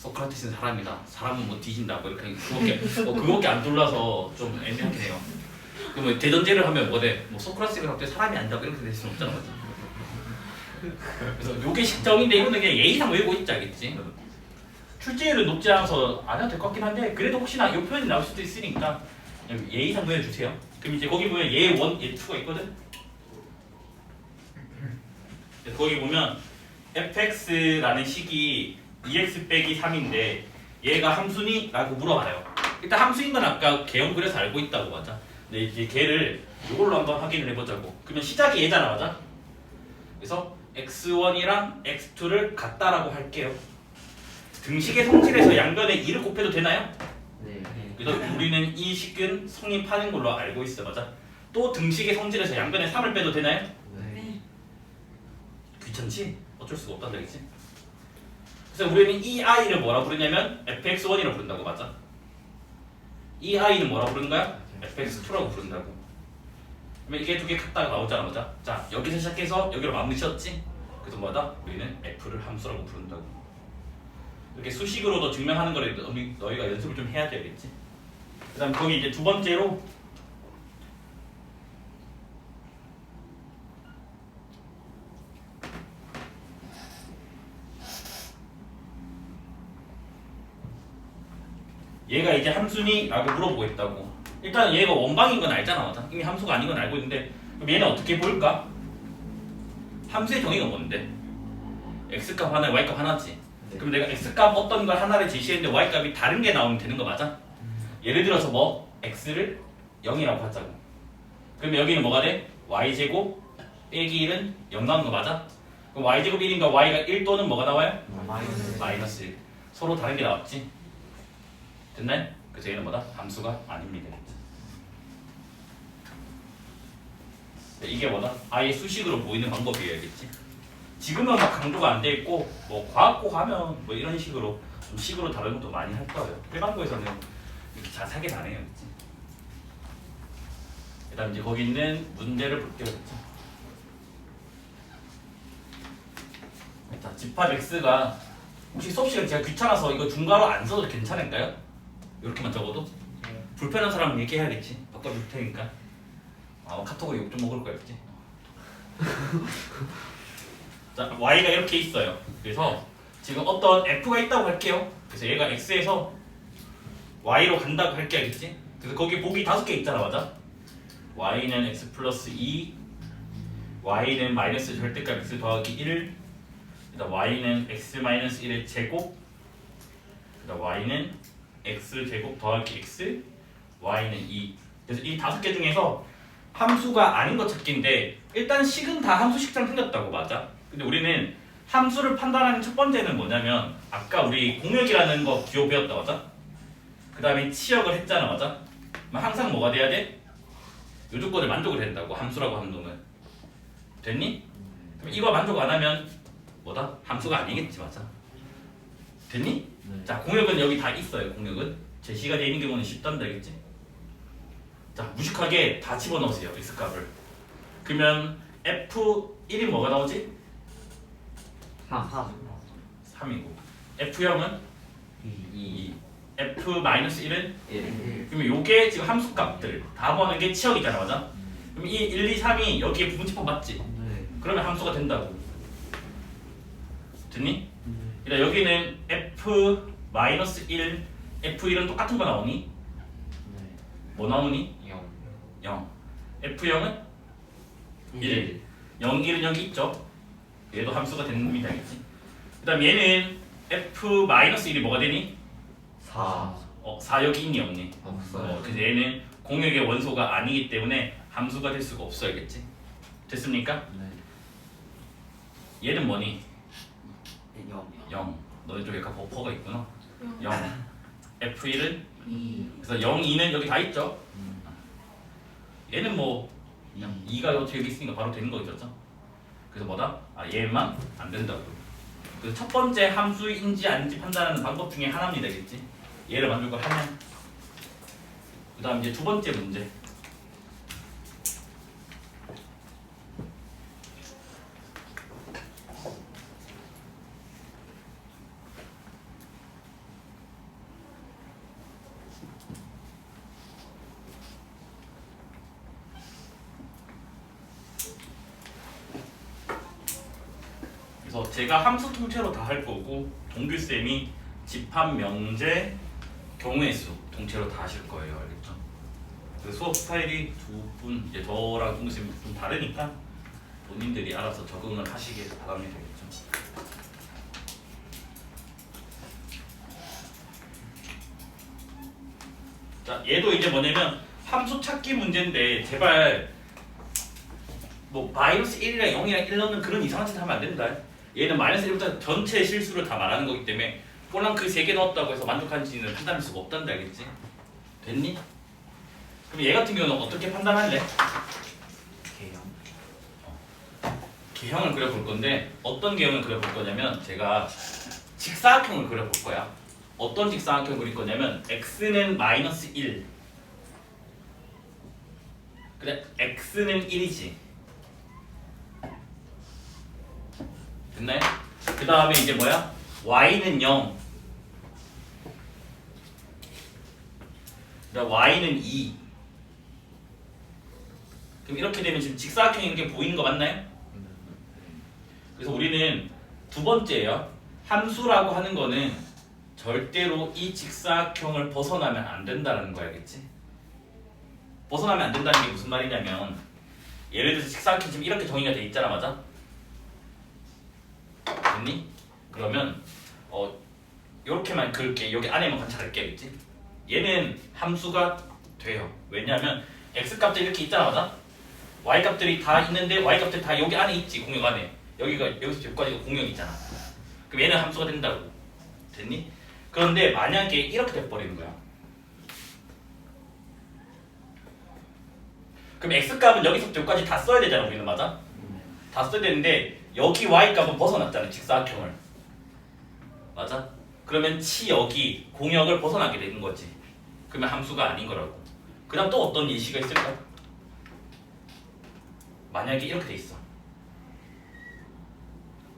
소크라테스는 사람이다. 사람은 뭐 뒤진다. 뭐 이렇게 그거밖에 안 돌라서 좀 애매하긴 해요. 그러면 대전제를 하면 뭐 돼? 뭐 소크라테스가 갑자기 사람이 아니다. 이렇게 될 수는 없잖아. 그래서 요게 식정인데 이거는 그냥 예의상 외우고 있지 알겠지? 출제율은 높지 않아서 안 해도 될 것 같긴 한데 그래도 혹시나 이 표현이 나올 수도 있으니까 그냥 예의상 외워주세요. 그럼 이제 거기 보면 예 1, 예 2가 있거든? 그래서 거기 보면 fx라는 식이 2x 빼기 3인데 얘가 함수니? 라고 물어봐요. 일단 함수인 건 아까 개형 그려서 알고 있다고 맞아. 근데 이제 걔를 이걸로 한번 확인을 해보자고. 그러면 시작이 얘잖아 맞아? 그래서 x1이랑 x2를 같다라고 할게요. 등식의 성질에서 양변에 2를 곱해도 되나요? 네. 그래서 우리는 이 식은 성립하는 걸로 알고 있어 맞아? 또 등식의 성질에서 양변에 3을 빼도 되나요? 네. 귀찮지? 어쩔 수가 없단 얘기지. 그래서 우리는 이 i를 뭐라 부르냐면 fx1이라고 부른다고 맞아? 이 i는 뭐라 부르는 거야? fx2라고 부른다고. 그러면 이게 두 개 같다가 나오잖아 맞아? 자 여기서 시작해서 여기로 마무리 지었지? 그래서 뭐다? 우리는 f를 함수라고 부른다고. 이렇게 수식으로도 증명하는 거를 너희가 연습을 좀 해야 되겠지? 그 다음 거기 이제 두 번째로 얘가 이제 함수니? 라고 물어보고 있다고. 일단 얘가 원방인 건 알잖아 맞아? 이미 함수가 아닌 건 알고 있는데 그럼 얘는 어떻게 볼까? 함수의 정의가 뭔데? x값 하나, y값 하나지. 네. 그럼 내가 x값 어떤 걸 하나를 제시했는데 y값이 다른 게 나오면 되는 거 맞아? 예를 들어서 뭐 x를 0이라고 하자고. 그럼 여기는 뭐가 돼? y제곱 빼기 1은 0 나오는 거 맞아? 그럼 y제곱 1인가 y가 1 또는 뭐가 나와요? 마이너스 1. 서로 다른 게 나왔지? 됐나요? 그래서 얘는 뭐다? 함수가 아닙니다. 이게 뭐다? 아예 수식으로 보이는 방법이어야겠지. 지금은 막 강조가 안 돼 있고 뭐 과학고 가면 뭐 이런 식으로 좀 식으로 다루는 것도 많이 할 거예요. 일반고에서는 이렇게 자세하게 안 해요. 그치? 그다음 이제 거기 있는 문제를 볼게요. 그치? 자, 집합 x가 혹시 수업 시간 제가 귀찮아서 이거 중괄호 안 써도 괜찮을까요? 이렇게만 적어도? 불편한 사람은 얘기해야겠지. 바꿔줄 테니까. 아마 카톡으로 욕 좀 먹을 거야, 그치? 자, y가 이렇게 있어요. 그래서 지금 어떤 f가 있다고 할게요. 그래서 얘가 x에서 y로 간다고 할게 알겠지? 그래서 거기 보기 5개 있잖아, 맞아? y는 x 플러스 2, y는 마이너스 절대값 x 더하기 1, 그다음 y는 x 마이너스 1의 제곱, 그다음 y는 x 제곱 더하기 x, y는 2. 그래서 이 5개 중에서 함수가 아닌 것 찾기인데 일단 식은 다 함수식처럼 생겼다고 맞아? 근데 우리는 함수를 판단하는 첫 번째는 뭐냐면 아까 우리 공역이라는 거 기호 배웠다 맞아? 그 다음에 치역을 했잖아 맞아? 그럼 항상 뭐가 돼야 돼? 요 조건을 만족을 된다고 함수라고 하는 놈은. 됐니? 그럼 이거 만족 안 하면 뭐다? 함수가 아니겠지 맞아? 됐니? 네. 자 공역은 여기 다 있어요. 공역은 제시가 되어 있는 경우는 쉽단다 알겠지? 자 무식하게 다 집어넣으세요 x값을. 그러면 f1이 뭐가 나오지? 3이고 f0은 2, f-1은 1. 그러면 요게 지금 함수값들 다 보는 게 치역이잖아 맞아? 그럼 이 1, 2, 3이 여기에 부분집합 맞지? 네. 그러면 함수가 된다고. 됐니? 그러니까 여기는 f-1, f1은 똑같은 거 나오니? 네. 뭐 나오니? 0. 0. f0은 1. 0, 1은 여기 있죠? 얘도 함수가 되는 놈이 되겠지. 그 다음 얘는 f-1이 뭐가 되니? 4. 4 여기 있니 없니? 없어요. 그래서 얘는 공역의 원소가 아니기 때문에 함수가 될 수가 없어야겠지. 됐습니까? 네. 얘는 뭐니? 0. 0. 너네 쪽에 약간 버퍼가 있구나. 0. f1은 2. 그래서 0, 2는 여기 다 있죠. 얘는 뭐 2가 어떻게 여기 있으니까 바로 되는 거겠죠. 그래서 뭐다? 얘만 안 된다고. 그래서 첫 번째 함수인지 아닌지 판단하는 방법 중에 하나입니다, 되겠지? 얘를 만족을 하면. 그다음 이제 두 번째 문제. 그래서 제가 함수 통째로 다 할 거고 동규 쌤이 집합 명제 경우의 수 통째로 다 하실 거예요. 알겠죠? 그 수업 스타일이 두 분 이제 저랑 동규 쌤이 좀 다르니까 본인들이 알아서 적응을 하시길 바랍니다. 되겠죠? 자, 얘도 이제 뭐냐면 함수 찾기 문제인데 제발 뭐 마이너스 1이랑 0이랑 1 넣는 그런 이상한 짓 하면 안 된다. 얘는 마이너스 1부터 전체 실수를 다 말하는 거기 때문에 폴랑크 3개 넣었다고 해서 만족한지는 판단할 수가 없단다. 알겠지? 됐니? 그럼 얘 같은 경우는 어떻게 판단할래? 개형. 개형을 그려볼 건데 어떤 개형을 그려볼 거냐면 제가 직사각형을 그려볼 거야. 어떤 직사각형을 그릴 거냐면 x는 마이너스 1 그래 x는 1이지 됐나요? 그 다음에 이제 뭐야? y는 0 그다음 y는 2 그럼 이렇게 되면 지금 직사각형이 이렇게 보이는 거 맞나요? 그래서 우리는 두 번째예요. 함수라고 하는 거는 절대로 이 직사각형을 벗어나면 안 된다는 거 알겠지? 벗어나면 안 된다는 게 무슨 말이냐면 예를 들어서 직사각형 지금 이렇게 정의가 돼 있잖아, 맞아? 됐니? 그러면 이렇게만 그을게. 여기 안에만 관찰할게, 알겠지? 얘는 함수가 돼요. 왜냐면 x 값들 이렇게 있잖아, 맞아? y 값들이 다 있는데 y 값들 다 여기 안에 있지, 공역 안에. 여기가 여기서 여기까지가 공역이잖아. 그럼 얘는 함수가 된다고. 됐니? 그런데 만약에 이렇게 돼버리는 거야. 그럼 x값은 여기서부터 여기까지 다 써야 되잖아, 우리는. 맞아? 다 써야 되는데 여기 y값은 벗어났잖아, 직사각형을. 맞아? 그러면 치 여기 공역을 벗어나게 되는 거지. 그러면 함수가 아닌 거라고. 그 다음 또 어떤 예시가 있을까? 만약에 이렇게 돼 있어.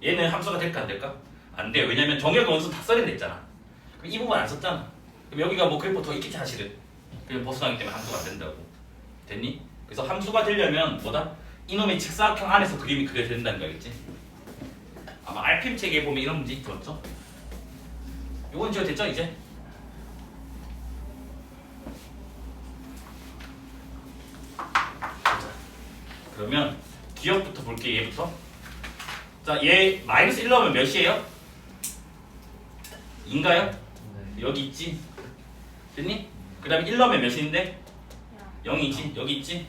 얘는 함수가 될까 안 될까? 안 돼. 왜냐면 정역의 원수 다 써야 됐잖아. 그럼 이 부분 안 썼잖아. 그럼 여기가 뭐 그래프 더 있겠지 사실은. 그냥 벗어나기 때문에 함수가 안 된다고. 됐니? 그래서 함수가 되려면 뭐다? 이놈의 직사각형 안에서 그림이 그려야 된다는 거겠지? 아마 RPM 책에 보면 이런 문제 있었죠? 요건 지금 됐죠 이제? 자, 그러면 기억부터 볼게. 얘부터. 자, 얘 마이너스 1 넣으면 몇이에요? 2인가요? 네. 여기 있지? 됐니? 그 다음에 1 넣으면 몇인데? 0이지? 여기 있지?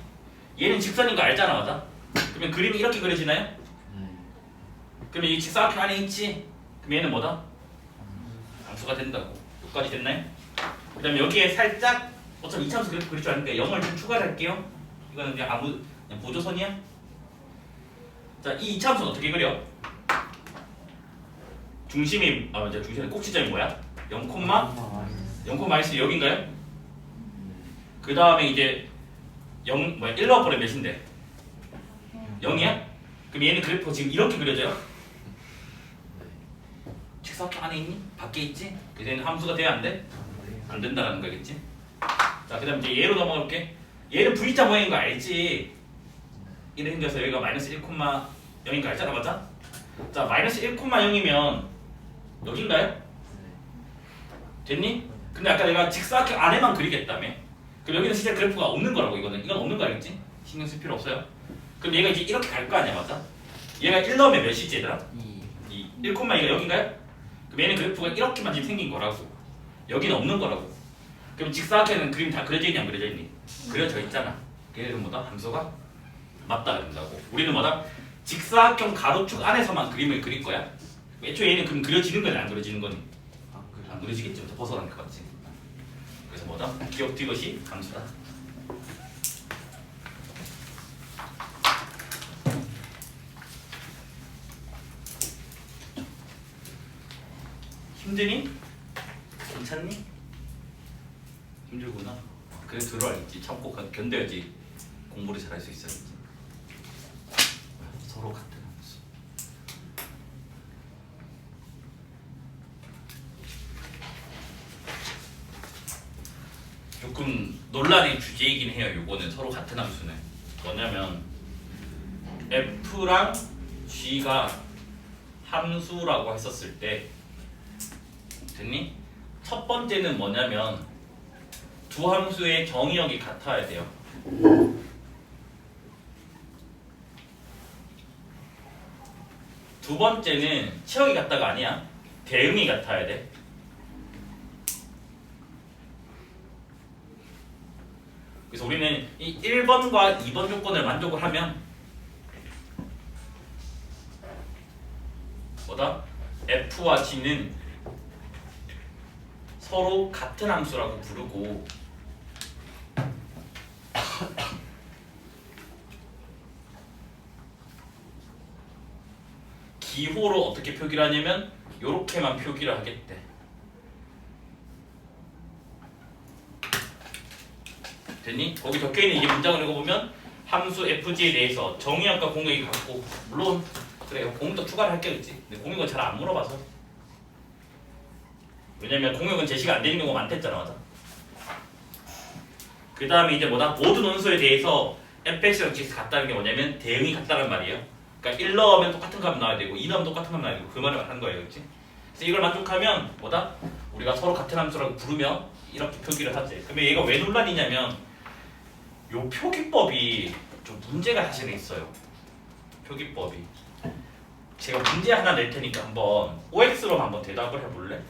얘는 직선인 거 알잖아, 맞아? 그러면 그림이 이렇게 그려지나요? 네. 그러면 이 직사각형 안에 있지? 그럼 얘는 뭐다? 함수가 된다고. 여기까지 됐나요? 그 다음에 여기에 살짝 어차피 이차함수 그래프 그릴 줄 아니까 0을 좀 추가를 할게요. 이거는 그냥 그냥 보조선이야. 자, 이 이차함수는 어떻게 그려? 중심이 맞아. 중심의 꼭지점이 뭐야? 0, 0, 마이너스 여기인가요? 그 다음에 이제 1 넣어버리면 몇인데? 0이야? 그럼 얘는 그래프가 지금 이렇게 그려져요? 직사각형 안에 있니? 밖에 있지? 그래서 얘는 함수가 돼야 안 돼? 안 된다는 거겠지? 자, 그 다음 이제 얘로 넘어갈게. 얘는 V자 모양인 거 알지? 이래 생겨서 여기가 마이너스 1,0인 거 알잖아, 맞아? 자, 마이너스 1,0이면 여긴가요? 됐니? 근데 아까 내가 직사각형 안에만 그리겠다며. 그럼 여기는 진짜 그래프가 없는 거라고. 이건 없는 거 알겠지? 신경 쓸 필요 없어요. 그럼 얘가 이제 이렇게 갈 거 아니야, 맞아? 얘가 1 넣으면 몇이지, 얘들아? 2. 1,2가 여긴가요? 그럼 얘는 그래프가 이렇게만 지금 생긴 거라고. 여기는 없는 거라고. 그럼 직사각형은 그림 다 그려져 있냐, 안 그려져 있니? 그려져 있잖아. 걔는 뭐다? 함수가 맞다 그런다고. 우리는 뭐다? 직사각형 가로축 안에서만 그림을 그릴 거야. 애초에 얘는 그럼 그려지는 거냐, 안 그려지는 거니? 안 그려지겠지. 벗어난 것 같지. 그래서 뭐다? 기억 이것이 함수다. 힘드니? 괜찮니? 힘들구나. 그래 들어야겠지. 참고 견뎌야지 공부를 잘할 수 있어야지. 서로 같은 함수. 조금 논란의 주제이긴 해요. 요거는 서로 같은 함수는 뭐냐면 F랑 G가 함수라고 했었을 때 됐니? 첫 번째는 뭐냐면 두 함수의 정의역이 같아야 돼요. 두 번째는 치역이 같다가 아니야. 대응이 같아야 돼. 그래서 우리는 이 1번과 2번 조건을 만족을 하면 뭐다? F와 G는 서로 같은 함수라고 부르고 기호로 어떻게 표기를 하냐면 요렇게만 표기를 하겠대. 됐니? 거기 적혀있는 이게 문장을 읽어보면 함수 FG에 대해서 정의역과 공역이 같고 물론 그래 공역도 추가를 할게겠지. 근데 공역은 잘 안 물어봐서 왜냐면 공역은 제시가 안 되는 경우가 많댔잖아. 맞아? 그 다음에 이제 뭐다? 모든 원소에 대해서 fx랑 gx 같다는 게 뭐냐면 대응이 같다는 말이에요. 그러니까 1 넣으면 똑같은 값 나와야 되고 2 넣으면 똑같은 값 나와야 되고 그 말을 하는 거예요. 그렇지? 그래서 이걸 만족하면 뭐다? 우리가 서로 같은 함수라고 부르며 이렇게 표기를 하지. 그러면 얘가 왜 논란이냐면 요 표기법이 좀 문제가 사실은 있어요. 표기법이. 제가 문제 하나 낼 테니까 한번 OX로 한번 대답을 해볼래?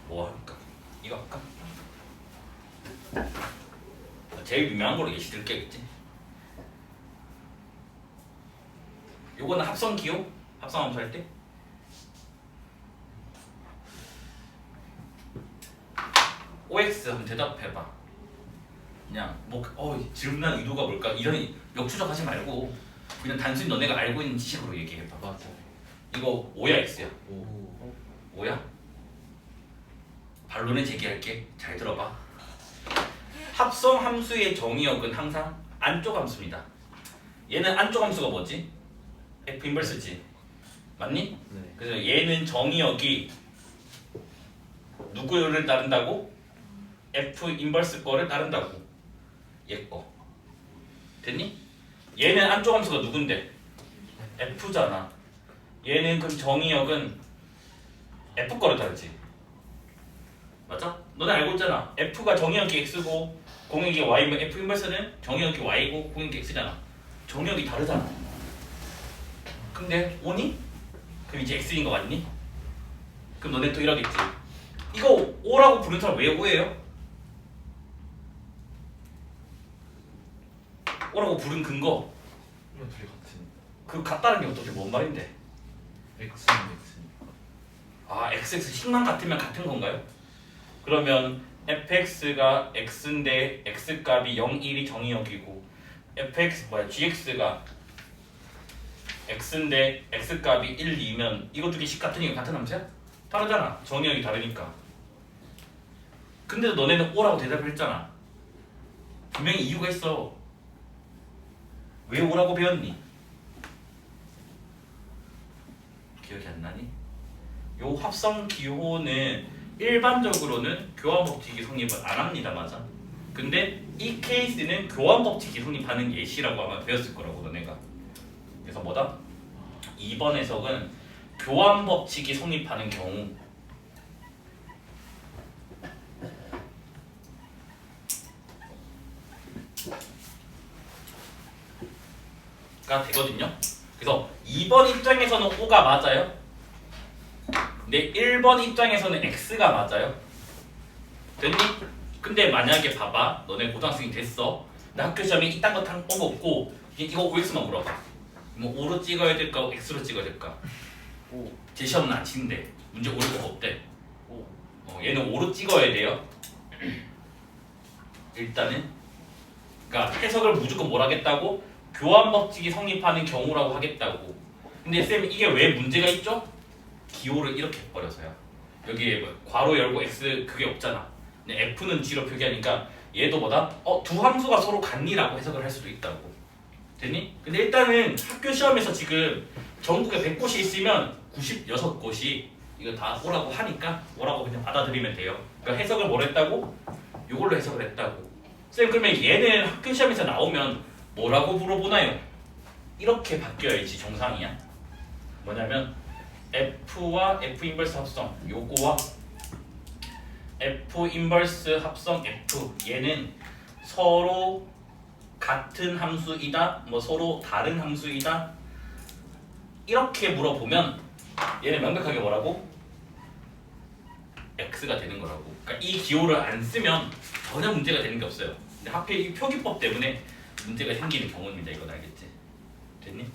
뭐 할까? 이거 할까? 제일 유명한 걸로 예시 들겠지. 요거는 합성 기호? 합성 함수 할 때? OX 한번 대답해봐. 그냥 뭐 질문한 의도가 뭘까? 이런 역추적하지 말고 그냥 단순히 너네가 알고 있는 지식으로 얘기해봐. 맞아. 이거 O야 X야? 오. O야? 반론을 제기할게. 잘 들어봐. 합성 함수의 정의역은 항상 안쪽 함수입니다. 얘는 안쪽 함수가 뭐지? F 인버스지. 맞니? 네. 그래서 얘는 정의역이 누구를 따른다고? F 인버스 거를 따른다고. 얘 거. 됐니? 얘는 안쪽 함수가 누군데? F잖아. 얘는 그럼 정의역은 F 거를 따르지. 맞아? 너네 알고 있잖아. F가 정의역이 X고 공역이 Y면 F 인버스는 정의역이 Y고 공역이 X잖아. 정의역이 다르잖아. 근데 O니? 그럼 이제 X인 거 맞니? 그럼 너네 또 이러겠지. 이거 O라고 부르는 사람 왜 O예요? O라고 부른 근거. 이건 둘이 같은. 그 같다는 게 어떻게 뭔 말인데? X는 X니까. 아, XX식만 같으면 같은 건가요? 그러면 fx가 x인데 x값이 0, 1이 정의역이고 gx가 x인데 x값이 1, 2면 이거 두 개씩 같으니까 같은 함수야? 다르잖아. 정의역이 다르니까. 근데도 너네는 O라고 대답을 했잖아. 분명히 이유가 있어. 왜 O라고 배웠니? 기억이 안 나니? 요 합성 기호는 일반적으로는 교환 법칙이 성립을 안 합니다. 맞아? 근데 이 케이스는 교환 법칙이 성립하는 예시라고 아마 배웠을 거라고 너네가. 그래서 뭐다? 2번 해석은 교환 법칙이 성립하는 경우 가 되거든요. 그래서 2번 입장에서는 O가 맞아요. 근데 1번 입장에서는 X가 맞아요. 됐니? 근데 만약에 봐봐. 너네 고등학생이 됐어. 나 학교 시험에 이딴 거 다 뽑았고 이거 OX만 물어봐. 뭐 O로 찍어야 될까? X로 찍어야 될까? 오. 제 시험은 안 치는데 문제 오를 거 없대. 오. 얘는 O로 찍어야 돼요. 일단은 그러니까 해석을 무조건 뭘 하겠다고? 교환 법칙이 성립하는 경우라고 하겠다고. 근데 쌤 이게 왜 문제가 있죠? 기호를 이렇게 해버려서요. 여기에 뭐 괄호 열고 x 그게 없잖아. 근데 f는 g로 표기하니까 얘도 뭐다? 두 함수가 서로 같니라고 해석을 할 수도 있다고. 됐니? 근데 일단은 학교 시험에서 지금 전국에 100곳이 있으면 96곳이 이거 다 오라고 하니까 오라고 그냥 받아들이면 돼요. 그러니까 해석을 뭘 했다고? 이걸로 해석을 했다고. 쌤 그러면 얘는 학교 시험에서 나오면 뭐라고 물어보나요? 이렇게 바뀌어야지 정상이야. 뭐냐면 F와 F 인버스 합성 요거와 F 인버스 합성 F 얘는 서로 같은 함수이다 뭐 서로 다른 함수이다 이렇게 물어보면 얘는 명백하게 뭐라고? X가 되는 거라고. 그러니까 이 기호를 안 쓰면 전혀 문제가 되는 게 없어요. 근데 하필 이 표기법 때문에 문제가 생기는 경우입니다. 이건 알겠지? 됐니?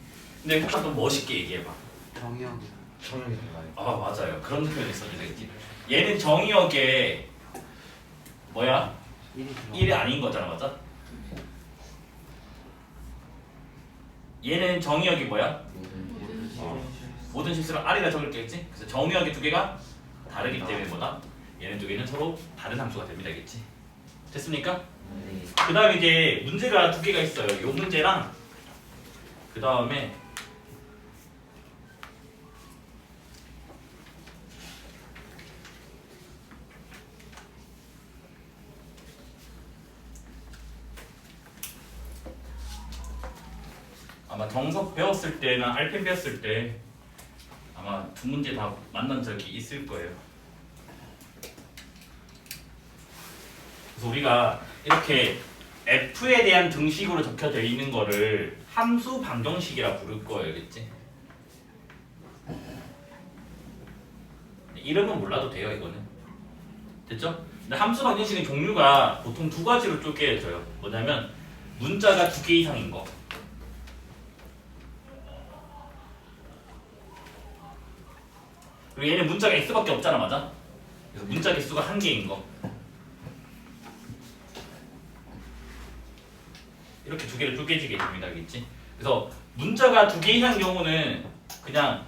근데 혹시 좀 멋있게 얘기해봐. 정의역이 성형이 달라요. 아 맞아요. 그런 표현을 써도 되겠지. 얘는 정의역에 뭐야? 1이 아닌 거잖아, 맞아? 얘는 정의역이 뭐야? 모든 실수를 R이라 적을게겠지? 그래서 정의역이 두 개가 다르기 때문에 뭐다? 얘네 두 개는 서로 다른 함수가 됩니다, 겠지? 됐습니까? 네. 그 다음에 이제 문제가 두 개가 있어요. 요 문제랑 그 다음에 아마 정석 배웠을 때나 알펜 배웠을 때 아마 두 문제 다 만난 적이 있을 거예요. 그래서 우리가 이렇게 F에 대한 등식으로 적혀져 있는 거를 함수 방정식이라 부를 거예요, 알겠지? 이름은 몰라도 돼요, 이거는. 됐죠? 근데 함수 방정식은 종류가 보통 두 가지로 쪼개져요. 뭐냐면 문자가 두 개 이상인 거. 그리고 얘는 문자가 x밖에 없잖아, 맞아? 그래서 문자 개수가 한 개인 거. 이렇게 두 개를 쪼개지게 됩니다, 알겠지? 그래서 문자가 두 개 이상인 경우는 그냥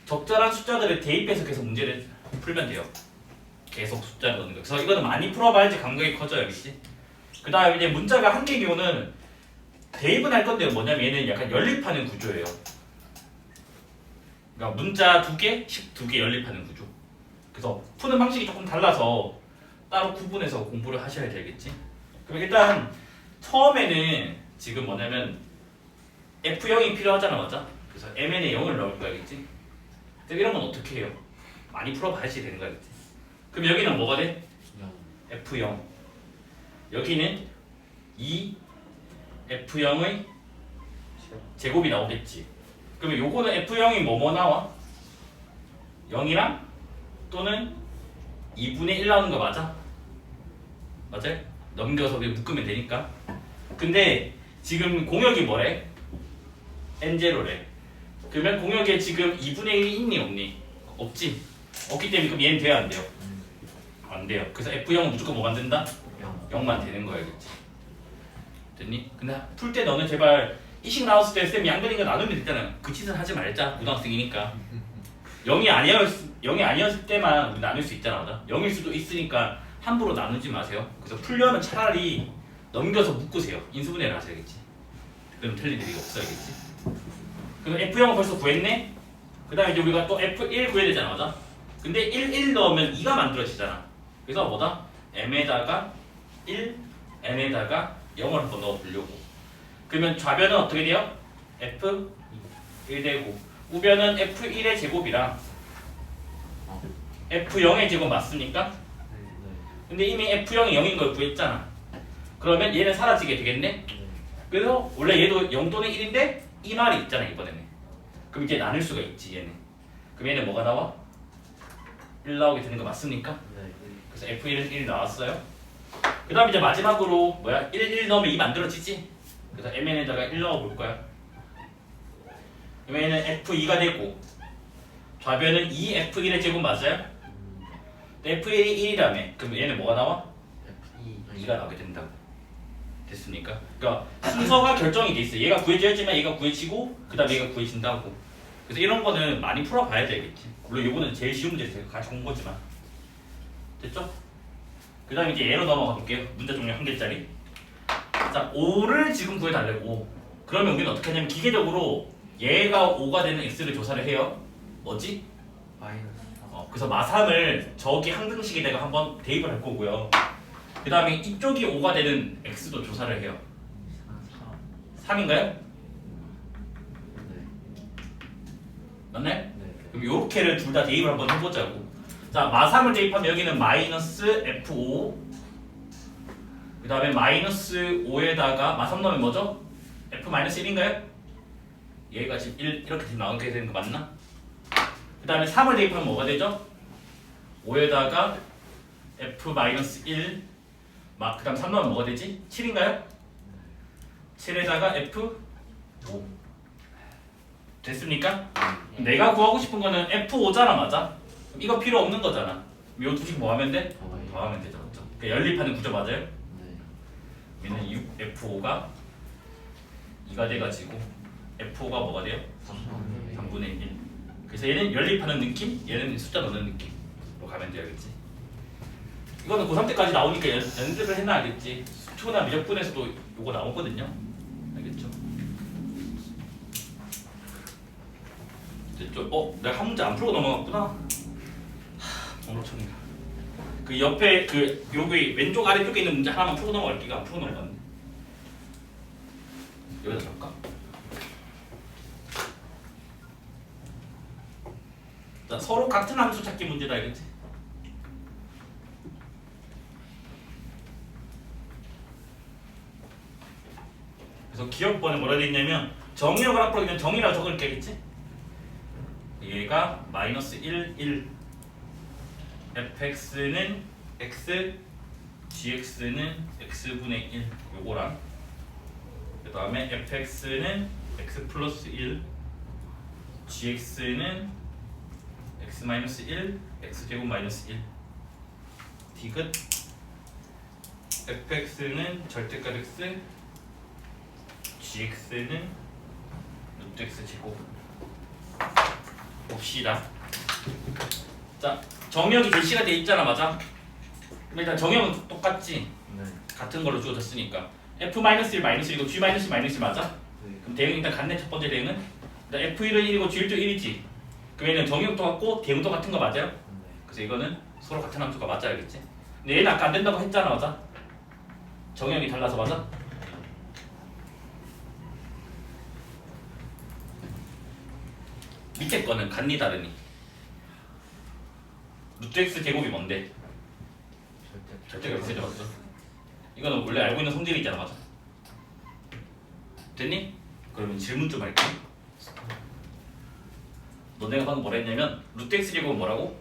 적절한 숫자들을 대입해서 계속 문제를 풀면 돼요. 계속 숫자를 넣는 거. 그래서 이거는 많이 풀어봐야지 감각이 커져요, 알겠지? 그 다음에 이제 문자가 한 개인 경우는 대입은 할 건데요. 뭐냐면 얘는 약간 연립하는 구조예요. 그러니까 문자 두 개, 식 두 개 연립하는 구조. 그래서 푸는 방식이 조금 달라서 따로 구분해서 공부를 하셔야 되겠지. 그럼 일단 처음에는 지금 뭐냐면 F0이 필요하잖아, 맞아? 그래서 MN에 0을 넣을 거야겠지. 그럼 이런 건 어떻게 해요? 많이 풀어봐야지 되는 거겠지. 그럼 여기는 뭐가 돼? F0. 여기는 2 F0의 제곱이 나오겠지. 그러면 요거는 F0이 뭐뭐 나와? 0이랑 또는 2분의 1 나오는 거 맞아? 맞아요? 넘겨서 그냥 묶으면 되니까. 근데 지금 공역이 뭐래? N0래. 그러면 공역에 지금 2분의 1이 있니 없니? 없지? 없기 때문에 그럼 얘는 돼야 안 돼요? 안 돼요. 그래서 F0은 무조건 뭐만 된다? 0만 되는 거야, 그치? 됐니? 근데 풀 때 너는 제발 이식 나왔을 때 쌤 양변인 거 나누면 됐잖아. 그 짓은 하지 말자. 고등학생이니까. 0이 아니었을 때만 우리 나눌 수 있잖아, 맞아? 0일 수도 있으니까 함부로 나누지 마세요. 그래서 풀려면 차라리 넘겨서 묶으세요. 인수분해를 하셔야겠지. 그럼 틀릴 일이 없어야겠지. 그럼 F0은 벌써 구했네? 그 다음에 이제 우리가 또 F1 구해야 되잖아, 맞아? 근데 1 넣으면 2가 만들어지잖아. 그래서 뭐다? M에다가 1, N에다가 0을 한번 넣어보려고. 그러면 좌변은 어떻게 돼요? F1 되고 우변은 F1의 제곱이랑 F0의 제곱 맞습니까? 근데 이미 F0이 0인 걸 구했잖아. 그러면 얘는 사라지게 되겠네? 그래서 원래 얘도 0 또는 1인데 이 말이 있잖아, 이번에는. 그럼 이제 나눌 수가 있지, 얘는. 그럼 얘는 뭐가 나와? 1 나오게 되는 거 맞습니까? 그래서 F1은 1 나왔어요. 그 다음 이제 마지막으로 뭐야? 1 넣으면 2 만들어지지? 그래서 MN에다가 1 넣어볼 거야. 그러면 얘는 F2가 되고 좌변은 2F1의 제곱 맞아요? F1이 1이라며. 그럼 얘는 뭐가 나와? 2가 나오게 된다고. 됐습니까? 그러니까 순서가 결정이 돼 있어. 얘가 구해져야지만 얘가 구해지고 그 다음에 얘가 구해진다고. 그래서 이런 거는 많이 풀어봐야 되겠지. 물론 이거는 제일 쉬운 문제에서 제가 가지고 온 거지만. 됐죠? 그 다음에 이제 얘로 넘어가 볼게요. 문제 종류 한 개짜리. 자, 5를 지금 구해달라고. 그러면 우리는 어떻게 하냐면 기계적으로 얘가 5가 되는 x를 조사를 해요. 뭐지? 마이너스 그래서 마삼을 저기 항등식에다가 한번 대입을 할 거고요. 그 다음에 이쪽이 5가 되는 x도 조사를 해요. 3인가요? 네. 맞나요? 네. 그럼 요렇게를 둘 다 대입을 한번 해보자고. 자, 마3을 대입하면 여기는 마이너스 F5, 그 다음에 마이너스 5에다가 마3 넣으면 뭐죠? F-1인가요? 얘가 지금 1 이렇게 나오게 되는 거 맞나? 그 다음에 3을 대입하면 뭐가 되죠? 5에다가 F-1, 그 다음 3 넣으면 뭐가 되지? 7인가요? 7에다가 F5 됐습니까? 내가 구하고 싶은 거는 F5잖아, 맞아? 그럼 이거 필요 없는 거잖아. 요 두식 뭐 하면 돼? 더하면 되죠, 맞죠? 그러니까 연립하는 구조 맞아요? 네. 얘는 6F5가 2가 돼가지고 F5가 뭐가 돼요? 3분의 1. 그래서 얘는 연립하는 느낌, 얘는 숫자 넣는 느낌으로 가면 돼야겠지. 이거는 고3 때까지 나오니까 연습을 해놔야겠지. 수초나 미적분에서도 요거 나오거든요. 알겠죠? 됐죠? 내가 한 문제 안 풀고 넘어갔구나. 엉망천이다. 그 옆에 그 여기 왼쪽 아래쪽에 있는 문제 하나만 풀고 넘어갈게요. 안 풀고 넘어갔네. 여기다 잡을까? 자, 서로 같은 함수 찾기 문제다, 알겠지? 그래서 기억번에 뭐라 돼 있냐면 정의역을 앞으로 그냥 정의라고 적을게겠지? 얘가 마이너스 1, 1 fx는 x, gx는 x분의 1 요거랑 그 다음에 fx는 x 플러스 1 gx는 x 마이너스 1 x제곱 마이너스 1 디귿 fx는 절대값 x gx는 루트 x 제곱 봅시다. 자, 정역이 제시가 돼 있잖아, 맞아? 그럼 일단 정역은 똑같지? 네. 같은 걸로 주어졌으니까 f-1 마이너스 1이고 g-1 마이너스 1 맞아? 네. 그럼 대응이 일단 같네. 첫 번째 대응은 일단 f1은 1이고 g1도 1이지. 그럼 얘는 정역도 같고 대응도 같은 거 맞아요? 네. 그래서 이거는 서로 같은 함수가 맞아야겠지. 근데 얘는 아까 안 된다고 했잖아, 맞아? 정역이 달라서 맞아? 밑에 거는 같니 다르니? 루트 x 제곱이 뭔데? 절대가 x죠, 맞죠? 이거는 원래 알고 있는 성질이잖아, 맞아? 됐니? 그러면 질문 좀 할게. 너네가 방금 뭐라 했냐면 루트 x 제곱은 뭐라고?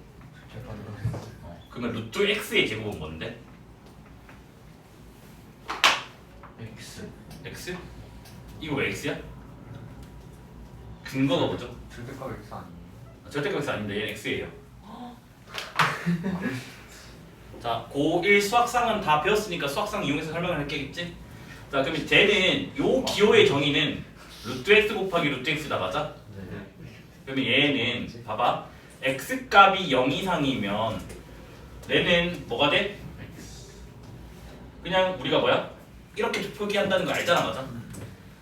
그러면 루트 x의 제곱은 뭔데? X. x? 이거 왜 x야? 근거가 뭐죠? 절대값 X 아니에요? 절대값 x 아닌데 얘는 x예요. 자, 고1 수학상은 다 배웠으니까 수학상 이용해서 설명을 할게겠지? 자, 그럼 쟤는 요 기호의 정의는 루트 x 곱하기 루트 x다, 맞아? 네. 그러면 얘는 봐봐, x 값이 0 이상이면 얘는 뭐가 돼? 그냥 우리가 뭐야? 이렇게 표기한다는 거 알잖아, 맞아?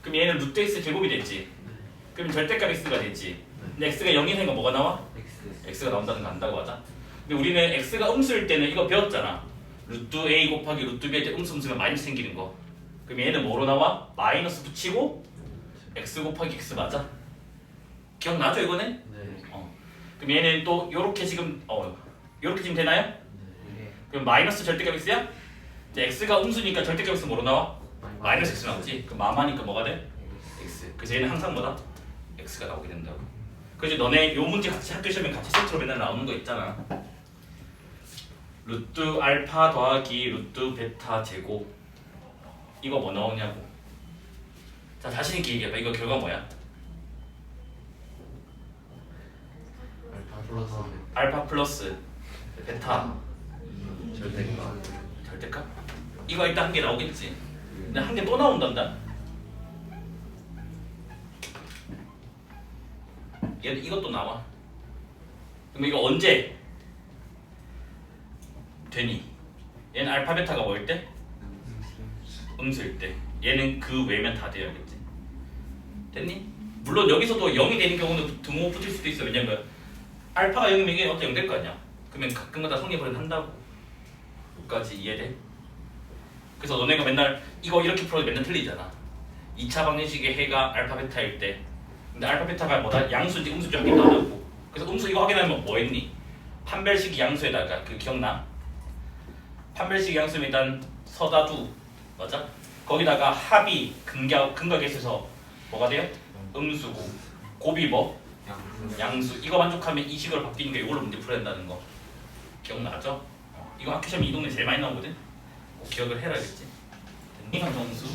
그럼 얘는 루트 x 제곱이 됐지. 그러면 절대값 x가 됐지. 근데 x가 0 이상이면 뭐가 나와? X. x가 나온다는 거 안다고 하자. 근데 우리는 x가 음수일 때는 이거 배웠잖아. 루트 a 곱하기 루트 b할 때 음수 쓰면 마이너스 생기는 거. 그럼 얘는 뭐로 나와? 마이너스 붙이고 x 곱하기 x 맞아? 기억나죠 이거는? 네. 그럼 얘는 또 요렇게 지금 요렇게 지금 되나요? 네. 그럼 마이너스 절대값 x야? 이제 x가 음수니까 절대값 x 뭐로 나와? 마이너스 x 나오지? 그럼 마마니까 뭐가 돼? x. 그래서 얘는 항상 뭐다? x가 나오게 된다고. 그래서 너네 요 문제 같이 학교 시험에 같이 세트로 맨날 나오는 거 있잖아. 루트 알파 더하기 루트 베타 제곱 이거 뭐 나오냐고. 자, 자신 있게 얘기해봐. 이거 결과 뭐야? 알파 플러스 알파 플러스 베타 절대값. 절대값? 이거 일단 한 개 나오겠지. 근데 한 개 또 나온단다. 얘는 이것도 나와. 그럼 이거 언제 되니? 얘는 알파 베타가 뭐일 때? 음수일 때. 얘는 그 외면 다 돼야겠지. 됐니? 물론 여기서도 0이 되는 경우는 등호 붙일 수도 있어. 왜냐면 알파가 0이면 이게 어떻게 0 될 거 아니야. 그러면 가끔가다 성립을 한다고. 여기까지 이해돼? 그래서 너네가 맨날 이거 이렇게 풀어도 맨날 틀리잖아. 2차 방정식의 해가 알파 베타일 때. 근데 알파 베타가 뭐다? 양수인지 음수인지 확인도 안 하고. 그래서 음수 이거 확인하면 뭐 했니? 판별식 양수에다가 그 기억나? 판별식 양수면 일단 서다두 맞아? 거기다가 합이 근각에서 뭐가 돼요? 음수고 곱이 뭐? 양수. 이거 만족하면 이 식으로 바뀌는 게 이걸로 문제 풀어야 된다는 거 기억나죠? 이거 학교 시험에 이 동네 제일 많이 나오거든? 꼭 기억을 해야겠지? 이상 정수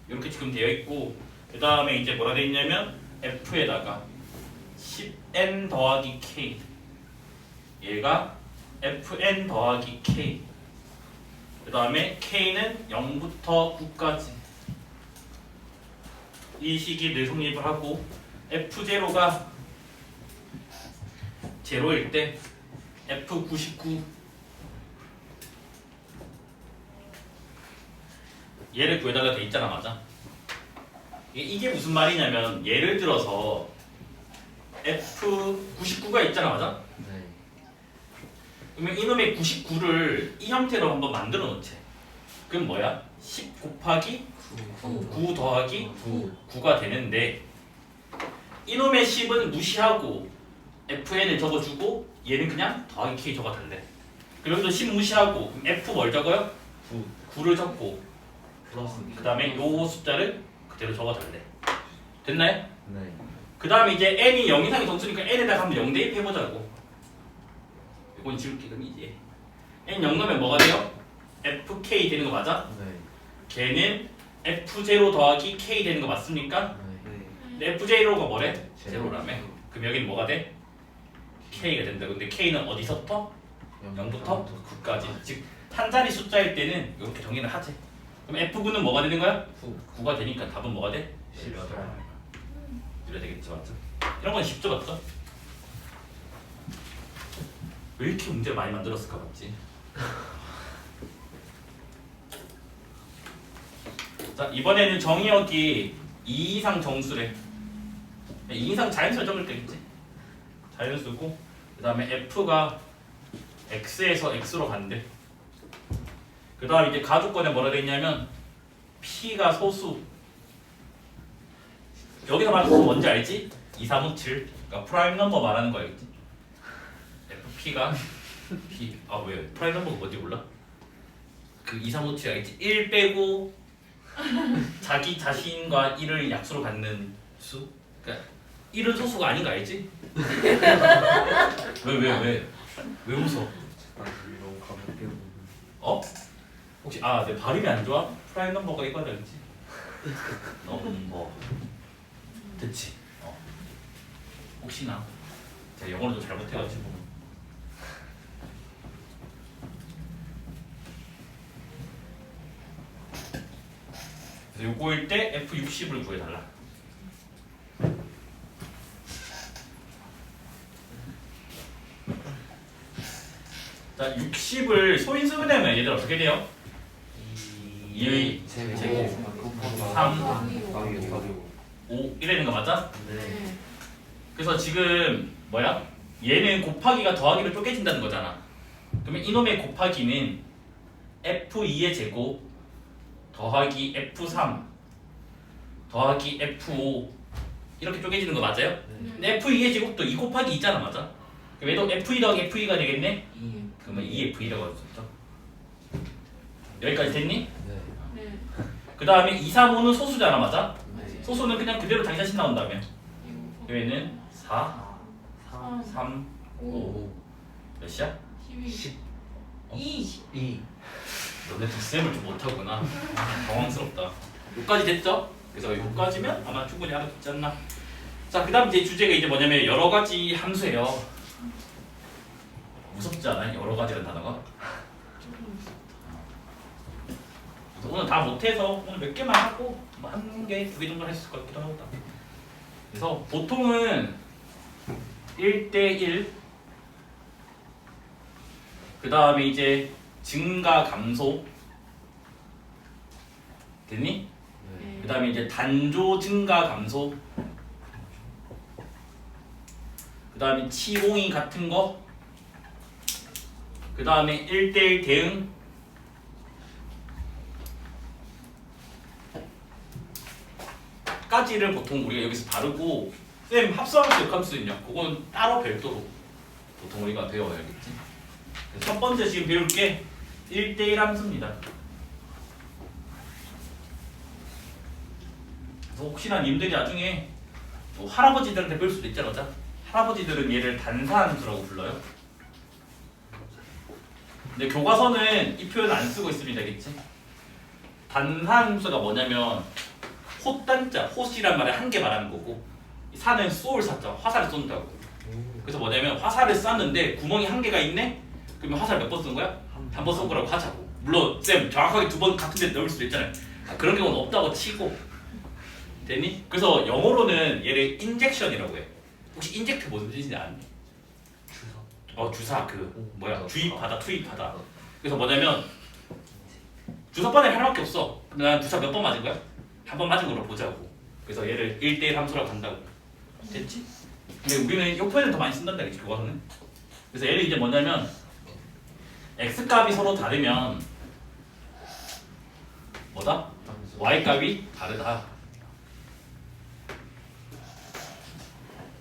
이렇게 지금 되어 있고 그 다음에 이제 뭐라 되어 있냐면 F에다가 10n 더하기 k 얘가 fn 더하기 k 그 다음에 k는 0부터 9까지 이 식이 늘 성립을 하고 f0가 0일 때 f99 얘를 구해달라 돼 있잖아 맞아? 이게 무슨 말이냐면 예를 들어서 F99가 있잖아 맞아? 네. 그러면 이놈의 99를 이 형태로 한번 만들어 놓지. 그럼 뭐야? 10 곱하기 9 더하기 9가 되는데 이놈의 10은 무시하고 FN을 적어주고 얘는 그냥 더하기 K 적어달래. 그럼 여기도 10 무시하고 F 뭘 적어요? 9를 적고 플러스 그 다음에 요 숫자를 그대로 적어달래. 됐나요? 네. 그 다음에 이제 n이 0 이상의 정수니까 n에다가 한번 0 대입해보자고. 이건 지울게. 그럼 이제 n 0 넣으면 뭐가 돼요? fk 되는 거 맞아? 네. 걔는 f0 더하기 k 되는 거 맞습니까? 네. 근데 f0가 뭐래? 제로. 0라며. 그럼 여기는 뭐가 돼? k가 된다. 근데 k는 어디서부터? 0부터 9까지. 즉 한 자리 숫자일 때는 이렇게 정의를 하지. 그럼 f9는 뭐가 되는 거야? 9가 되니까 답은 뭐가 돼? 18. 이래야 되겠지 맞죠? 이런 건 쉽죠 맞죠? 왜 이렇게 문제를 많이 만들었을까 맞지? 자 이번에는 정의역이 2 이상 정수래. 2 이상 자연수를 적을 때겠지? 자연수고 그 다음에 f가 x에서 x로 간대. 그 다음 이제 가주권에 뭐라 돼 있냐면 p가 소수. 여기서 말하는 소수 뭔지 알지? 2, 3, 5, 7 그러니까 프라임 넘버 말하는 거겠지? FP가 P 아 왜? 프라임 넘버가 뭔지 몰라? 그 2, 3, 5, 7 알겠지? 1 빼고 자기 자신과 1을 약수로 갖는 수? 그러니까 1은 소수가 아닌 거 알지? 왜? 왜 웃어? 너무 가볍게 보는. 어? 혹시 내 발음이 안 좋아? 프라임 넘버가 이거다 그랬지? 넘버 됐지? 혹시나 제가 영어를 좀 잘못해가지고 그래서 요거일 때 F60을 구해달라. 자 60을 소인수분해하면 얘들 어떻게 돼요? 2의 제곱 3 5 이래는 거 맞아? 네. 그래서 지금 뭐야? 얘는 곱하기가 더하기로 쪼개진다는 거잖아. 그러면 이놈의 곱하기는 F2의 제곱 더하기 F3 더하기 F5 이렇게 쪼개지는 거 맞아요? 근데 F2의 제곱도 2 곱하기 2잖아 맞아? 그럼 얘도 F2 더하기 F2가 되겠네? 그러면 2F2라고 할 수 있죠. 여기까지 됐니? 네. 그 다음에 2, 3, 5는 소수잖아 맞아? 네. 소수는 그냥 그대로 자기 자신 나온다며. 얘는 4, 3, 5 몇이야? 10. 2 너네 뒷셈을 좀 못하구나. 당황스럽다. 여기까지 됐죠? 그래서 여기까지면 아마 충분히 알아듣지 않나. 자, 그 다음 이제 주제가 이제 뭐냐면 여러 가지 함수예요. 무섭지 않아요? 여러 가지라는 단어가? 그래서 오늘 다 못해서 오늘 몇 개만 하고 뭐 한 개, 두 개 정도 했을 것 같기도 하고. 그래서 보통은 1대1 그 다음에 이제 증가 감소 됐니? 네. 그 다음에 이제 단조 증가 감소 그 다음에 치공이 같은 거 그 다음에 1대1 대응 까지를 보통 우리가 여기서 다루고 쌤 합성함수 역함수는요 그거는 따로 별도로 보통 우리가 배워야겠지. 첫 번째 지금 배울 게 1대1 함수입니다. 그래서 혹시나 님들이 나중에 뭐 할아버지들한테 배울 수도 있잖아. 할아버지들은 얘를 단사함수라고 불러요. 근데 교과서는 이 표현 안 쓰고 있습니다. 알겠지? 단사함수가 뭐냐면 호단자, 호시란 말에 한 개 말하는 거고 사는 쏠 사자, 화살을 쏜다고. 그래서 뭐냐면 화살을 쐈는데 구멍이 한 개가 있네? 그러면 화살 몇 번 쏜 거야? 한 번 쏜 거라고 하자고. 물론 쌤 정확하게 두 번 같은 데 넣을 수도 있잖아요. 그런 경우는 없다고 치고 됐니? 그래서 영어로는 얘를 인젝션이라고 해. 혹시 인젝트 무슨 뜻인지 아니? 주사. 주사 그 뭐야 주입하다 투입하다. 그래서 뭐냐면 주사 바늘 하나밖에 없어. 근데 난 주사 몇 번 맞은 거야? 한 번 맞은 걸로 보자고. 그래서 얘를 1대1 함수라고 한다고. 됐지? 근데 우리는 이 표현을 더 많이 쓴단다 이렇게 교과서는. 그래서 얘를 이제 뭐냐면 x 값이 서로 다르면 뭐다? y 값이 다르다.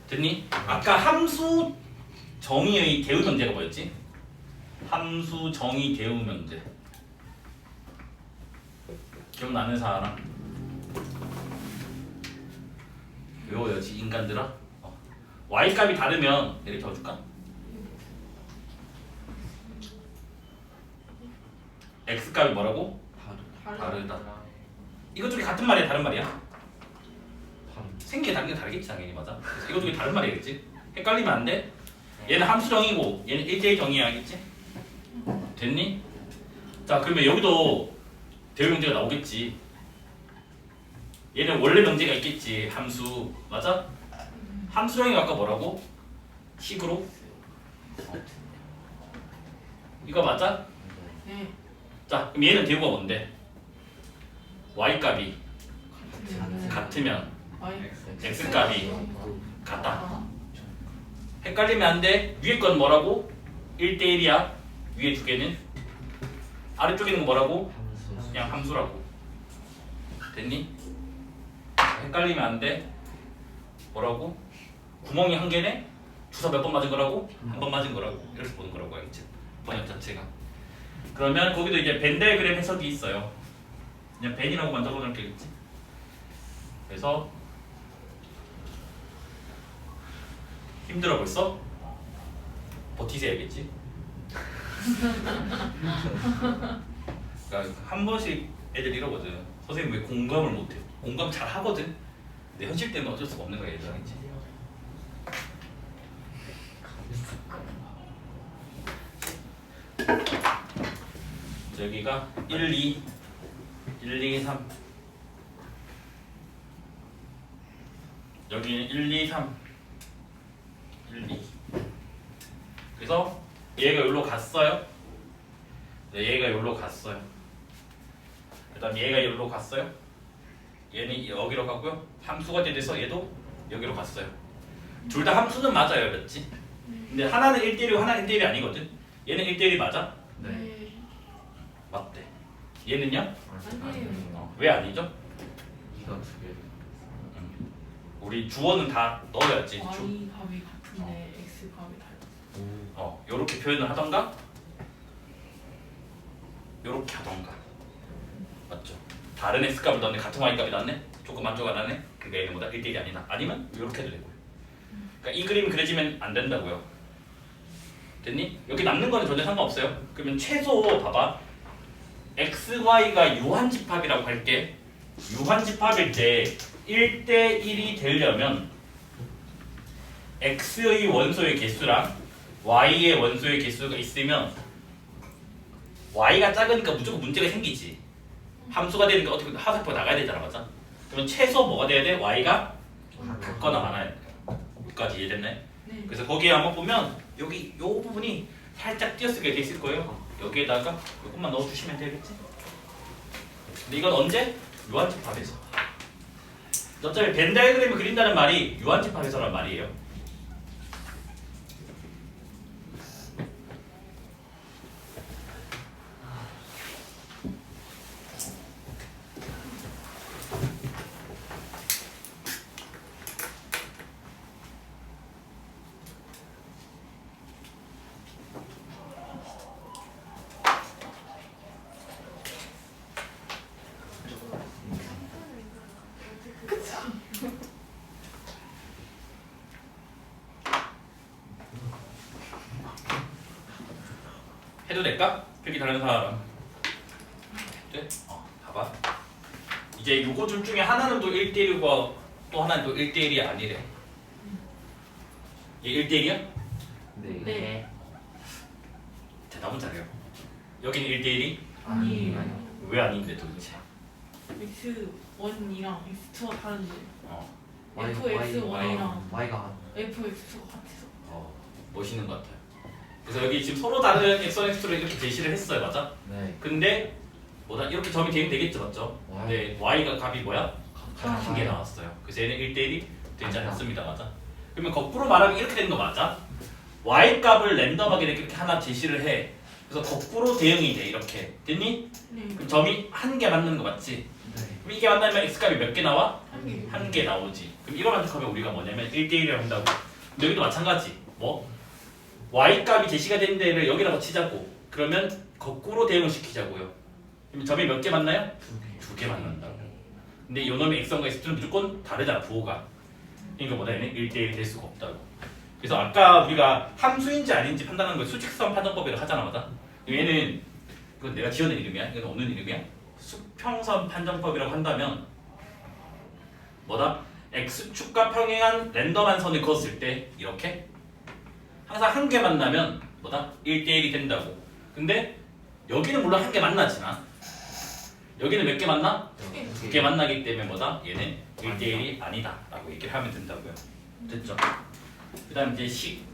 됐니? 아까 함수 정의의 대우 명제가 뭐였지? 함수 정의 대우 명제. 기억나는 사람? 외워야지 인간들아. y 값이 다르면 이렇게 적어줄까? x 값이 뭐라고? 다르다. 이것 중에 같은 말이야 다른 말이야? 생긴 게 다른 게 다르겠지 당연히. 맞아. 그래서 이것 중에 다른 말이겠지? 헷갈리면 안 돼. 얘는 함수 정의고 얘는 1대1 정의야겠지? 됐니? 자 그러면 여기도 대우 명제가 나오겠지. 얘는 원래 명제가 있겠지. 함수 맞아? 함수 정의가 아까 뭐라고? 식으로? 이거 맞아? 네. 자 그럼 얘는 대우가 뭔데? y 값이 같으면 x 값이 같다. 헷갈리면 안 돼. 위에 건 뭐라고? 1대1이야. 위에 두 개는. 아래쪽에 있는 건 뭐라고? 그냥 함수라고. 됐니? 헷갈리면 안 돼. 뭐라고? 구멍이 한 개네? 주사 몇 번 맞은 거라고? 한 번 맞은 거라고. 이렇게 보는 거라고 알겠지? 번역 자체가. 그러면 거기도 이제 벤 다이그램 해석이 있어요. 그냥 벤이라고 만들어 놓을게겠지? 그래서 힘들어 벌써? 버티세야겠지? 그러니까 한 번씩 애들 이러거든. 선생님 왜 공감을 못해? 공감 잘 하거든. 근데 현실 때문에 어쩔 수가 없는 거야 얘들. 알겠지? 여기가 1, 2, 1, 2, 3. 여기는 1, 2, 3. 1, 2. 그래서 얘가 여기로 갔어요. 네, 얘가 여기로 갔어요. 그다음 얘가 여기로 갔어요. 얘는 여기로 갔고요. 함수가 돼서 얘도 여기로 갔어요. 둘 다 함수는 맞아요, 그렇지? 근데 하나는 1대1이고 하나는 1대1이 아니거든. 얘는 1대1이 맞아? 네. 맞대. 얘는요? 아니에요. 왜 아니죠? 이가 두 개. 우리 주어는 다 넣어야지. y 값이 같은데 x 값이 달라. 요렇게 표현을 하던가 요렇게 하던가. 맞죠? 다른 x 값을 넣네. 같은 y 값이 낫네. 조금 안쪽가 나네. 그게 얘는 뭐다? 1대1이 아니다. 아니면 요렇게 해도 되고요. 그러니까 이 그림이 그려지면 안 된다고요. 됐니? 여기 남는 거는 전혀 상관없어요. 그러면 최소 봐봐. x, y가 유한집합이라고 할게. 유한집합일 때 1대1이 되려면 x의 원소의 개수랑 y의 원소의 개수가 있으면 y가 작으니까 무조건 문제가 생기지. 함수가 되니까 어떻게 하수표가 나가야 되잖아. 맞아? 그러면 최소 뭐가 돼야 돼? y가 같거나 많아야 돼. 여기까지 이해됐네? 네. 그래서 거기에 한번 보면 여기 요 부분이 살짝 띄어쓰게 돼 있을 거예요. 여기에다가 조금만 넣어주시면 되겠지? 근데 이건 언제? 유한집합에서. 어차피 벤 다이그램을 그린다는 말이 유한집합에서란 말이에요. 해도 될까? 필기 다른 사람. 네? 봐봐. 이제 요거 둘 중에 하나는 또 1대1이고 또 하나는 또 1대1이 아니래. 얘 1대1이야? 네. 대답은 잘해요. 여기는 1대1이? 아니에요. 왜 아닌데 도대체? X1이랑 X2가 다른데 어, FX1이랑 Y가 FX2가 같아서. 멋있는 것 같아요. 그래서 여기 지금 서로 다른 X1, X2를 이렇게 제시를 했어요, 맞아? 네. 근데 뭐다 이렇게 점이 되면 되겠죠, 맞죠? 근데 Y가 값이 뭐야? 같은 게 나왔어요. 그래서 얘는 1대1이 되지 않았습니다, 맞아? 그러면 거꾸로 말하면 이렇게 되는 거 맞아? Y 값을 랜덤하게 이렇게 하나 제시를 해. 그래서 거꾸로 대응이 돼, 이렇게. 됐니? 네. 그럼 점이 한 개 맞는 거 맞지? 네. 그럼 이게 만나면 X 값이 몇 개 나와? 한 개. 한 개 나오지. 그럼 이거 만족하면 우리가 뭐냐면 1대1이라고 한다고. 근데 여기도 마찬가지. 뭐? Y 값이 제시가 된 데를 여기라고 치자고. 그러면 거꾸로 대응을 시키자고요. 그럼 점이 몇 개 만나요? 두 개 만난다고. 근데 이 놈의 X1과 X2는 무조건 다르잖아, 부호가. 그러니까 뭐다 얘는 1대1이 될 수가 없다고. 그래서 아까 우리가 함수인지 아닌지 판단하는 걸 수직선 판정법이라고 하잖아, 맞아? 얘는 이건 내가 지어낸 이름이야? 이건 없는 이름이야? 수평선 판정법이라고 한다면 뭐다? X축과 평행한 랜덤한 선을 그었을 때 이렇게 항상 한 개 만나면 뭐다? 1대1이 된다고. 근데 여기는 물론 한 개 만나지만 여기는 몇 개 만나? 두 개 만나기 때문에 뭐다? 얘는 1대1이 아니다 라고 얘기를 하면 된다고요. 됐죠? 그 다음 이제 식.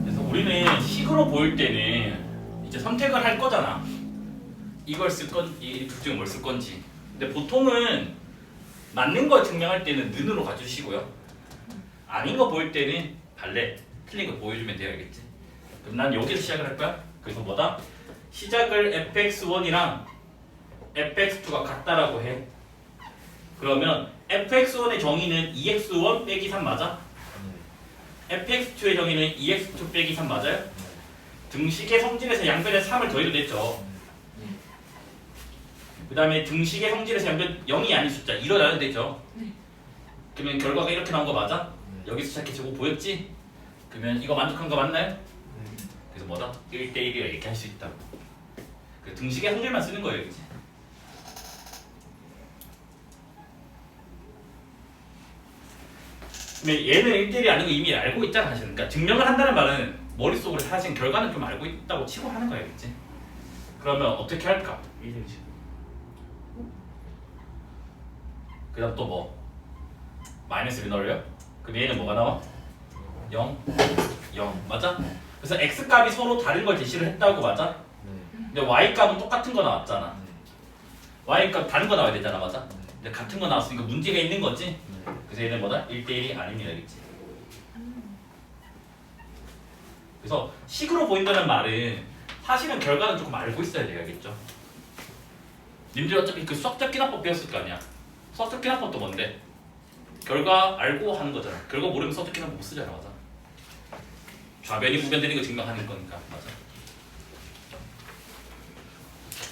그래서 우리는 식으로 보일 때는 이제 선택을 할 거잖아. 이걸 쓸 건, 이 둘 중에 뭘 쓸 건지. 근데 보통은 맞는 걸 증명할 때는 는으로 가주시고요. 아닌 거 보일 때는 발레, 틀린 거 보여주면 돼요, 알겠지? 그럼 난 여기서 시작을 할 거야. 그래서 뭐다? 시작을 fx1이랑 fx2가 같다라고 해. 그러면 fx1의 정의는 2x1 빼기 3 맞아? fx2의 정의는 2x2 빼기 3 맞아요? 등식의 성질에서 양변에 3을 더해도 됐죠. 그 다음에 등식의 성질에서 양변 0이 아닌 숫자 1로 나눠도 되죠. 그러면 결과가 이렇게 나온 거 맞아? 여기서 시작해 저거 보였지? 그러면 이거 만족한 거 맞나요? 그래서 뭐다? 1대1이라 이렇게 할 수 있다고. 그 등식의 성질만 쓰는 거예요, 이제. 근데 얘는 1대1이 아닌 거 이미 알고 있잖아, 사실은. 그러니까 증명을 한다는 말은 머릿속으로 사실 결과는 좀 알고 있다고 치고 하는 거야, 그치? 그러면 어떻게 할까? 1등식. 그 다음 또 뭐? 마이너스를 넣어요? 그럼 얘는 뭐가 나와? 0, 0. 맞아? 그래서 x값이 서로 다른 걸 제시를 했다고 맞아? 근데 y값은 똑같은 거 나왔잖아. y값 다른 거 나와야 되잖아, 맞아? 근데 같은 거 나왔으니까 문제가 있는 거지? 그래서 얘는 뭐다? 1대1이 아닙니다, 그치? 그래서 식으로 보인다는 말은 사실은 결과는 조금 알고 있어야 돼요, 알겠죠? 님들 어차피 그 수학적 기납법 배웠을 거 아니야? 수학적 기납법도 뭔데? 결과 알고 하는 거잖아. 결과 모르면 수학적 기납법 못 쓰잖아, 맞아? 좌변이 우변되는 거 증명하는 거니까, 맞아?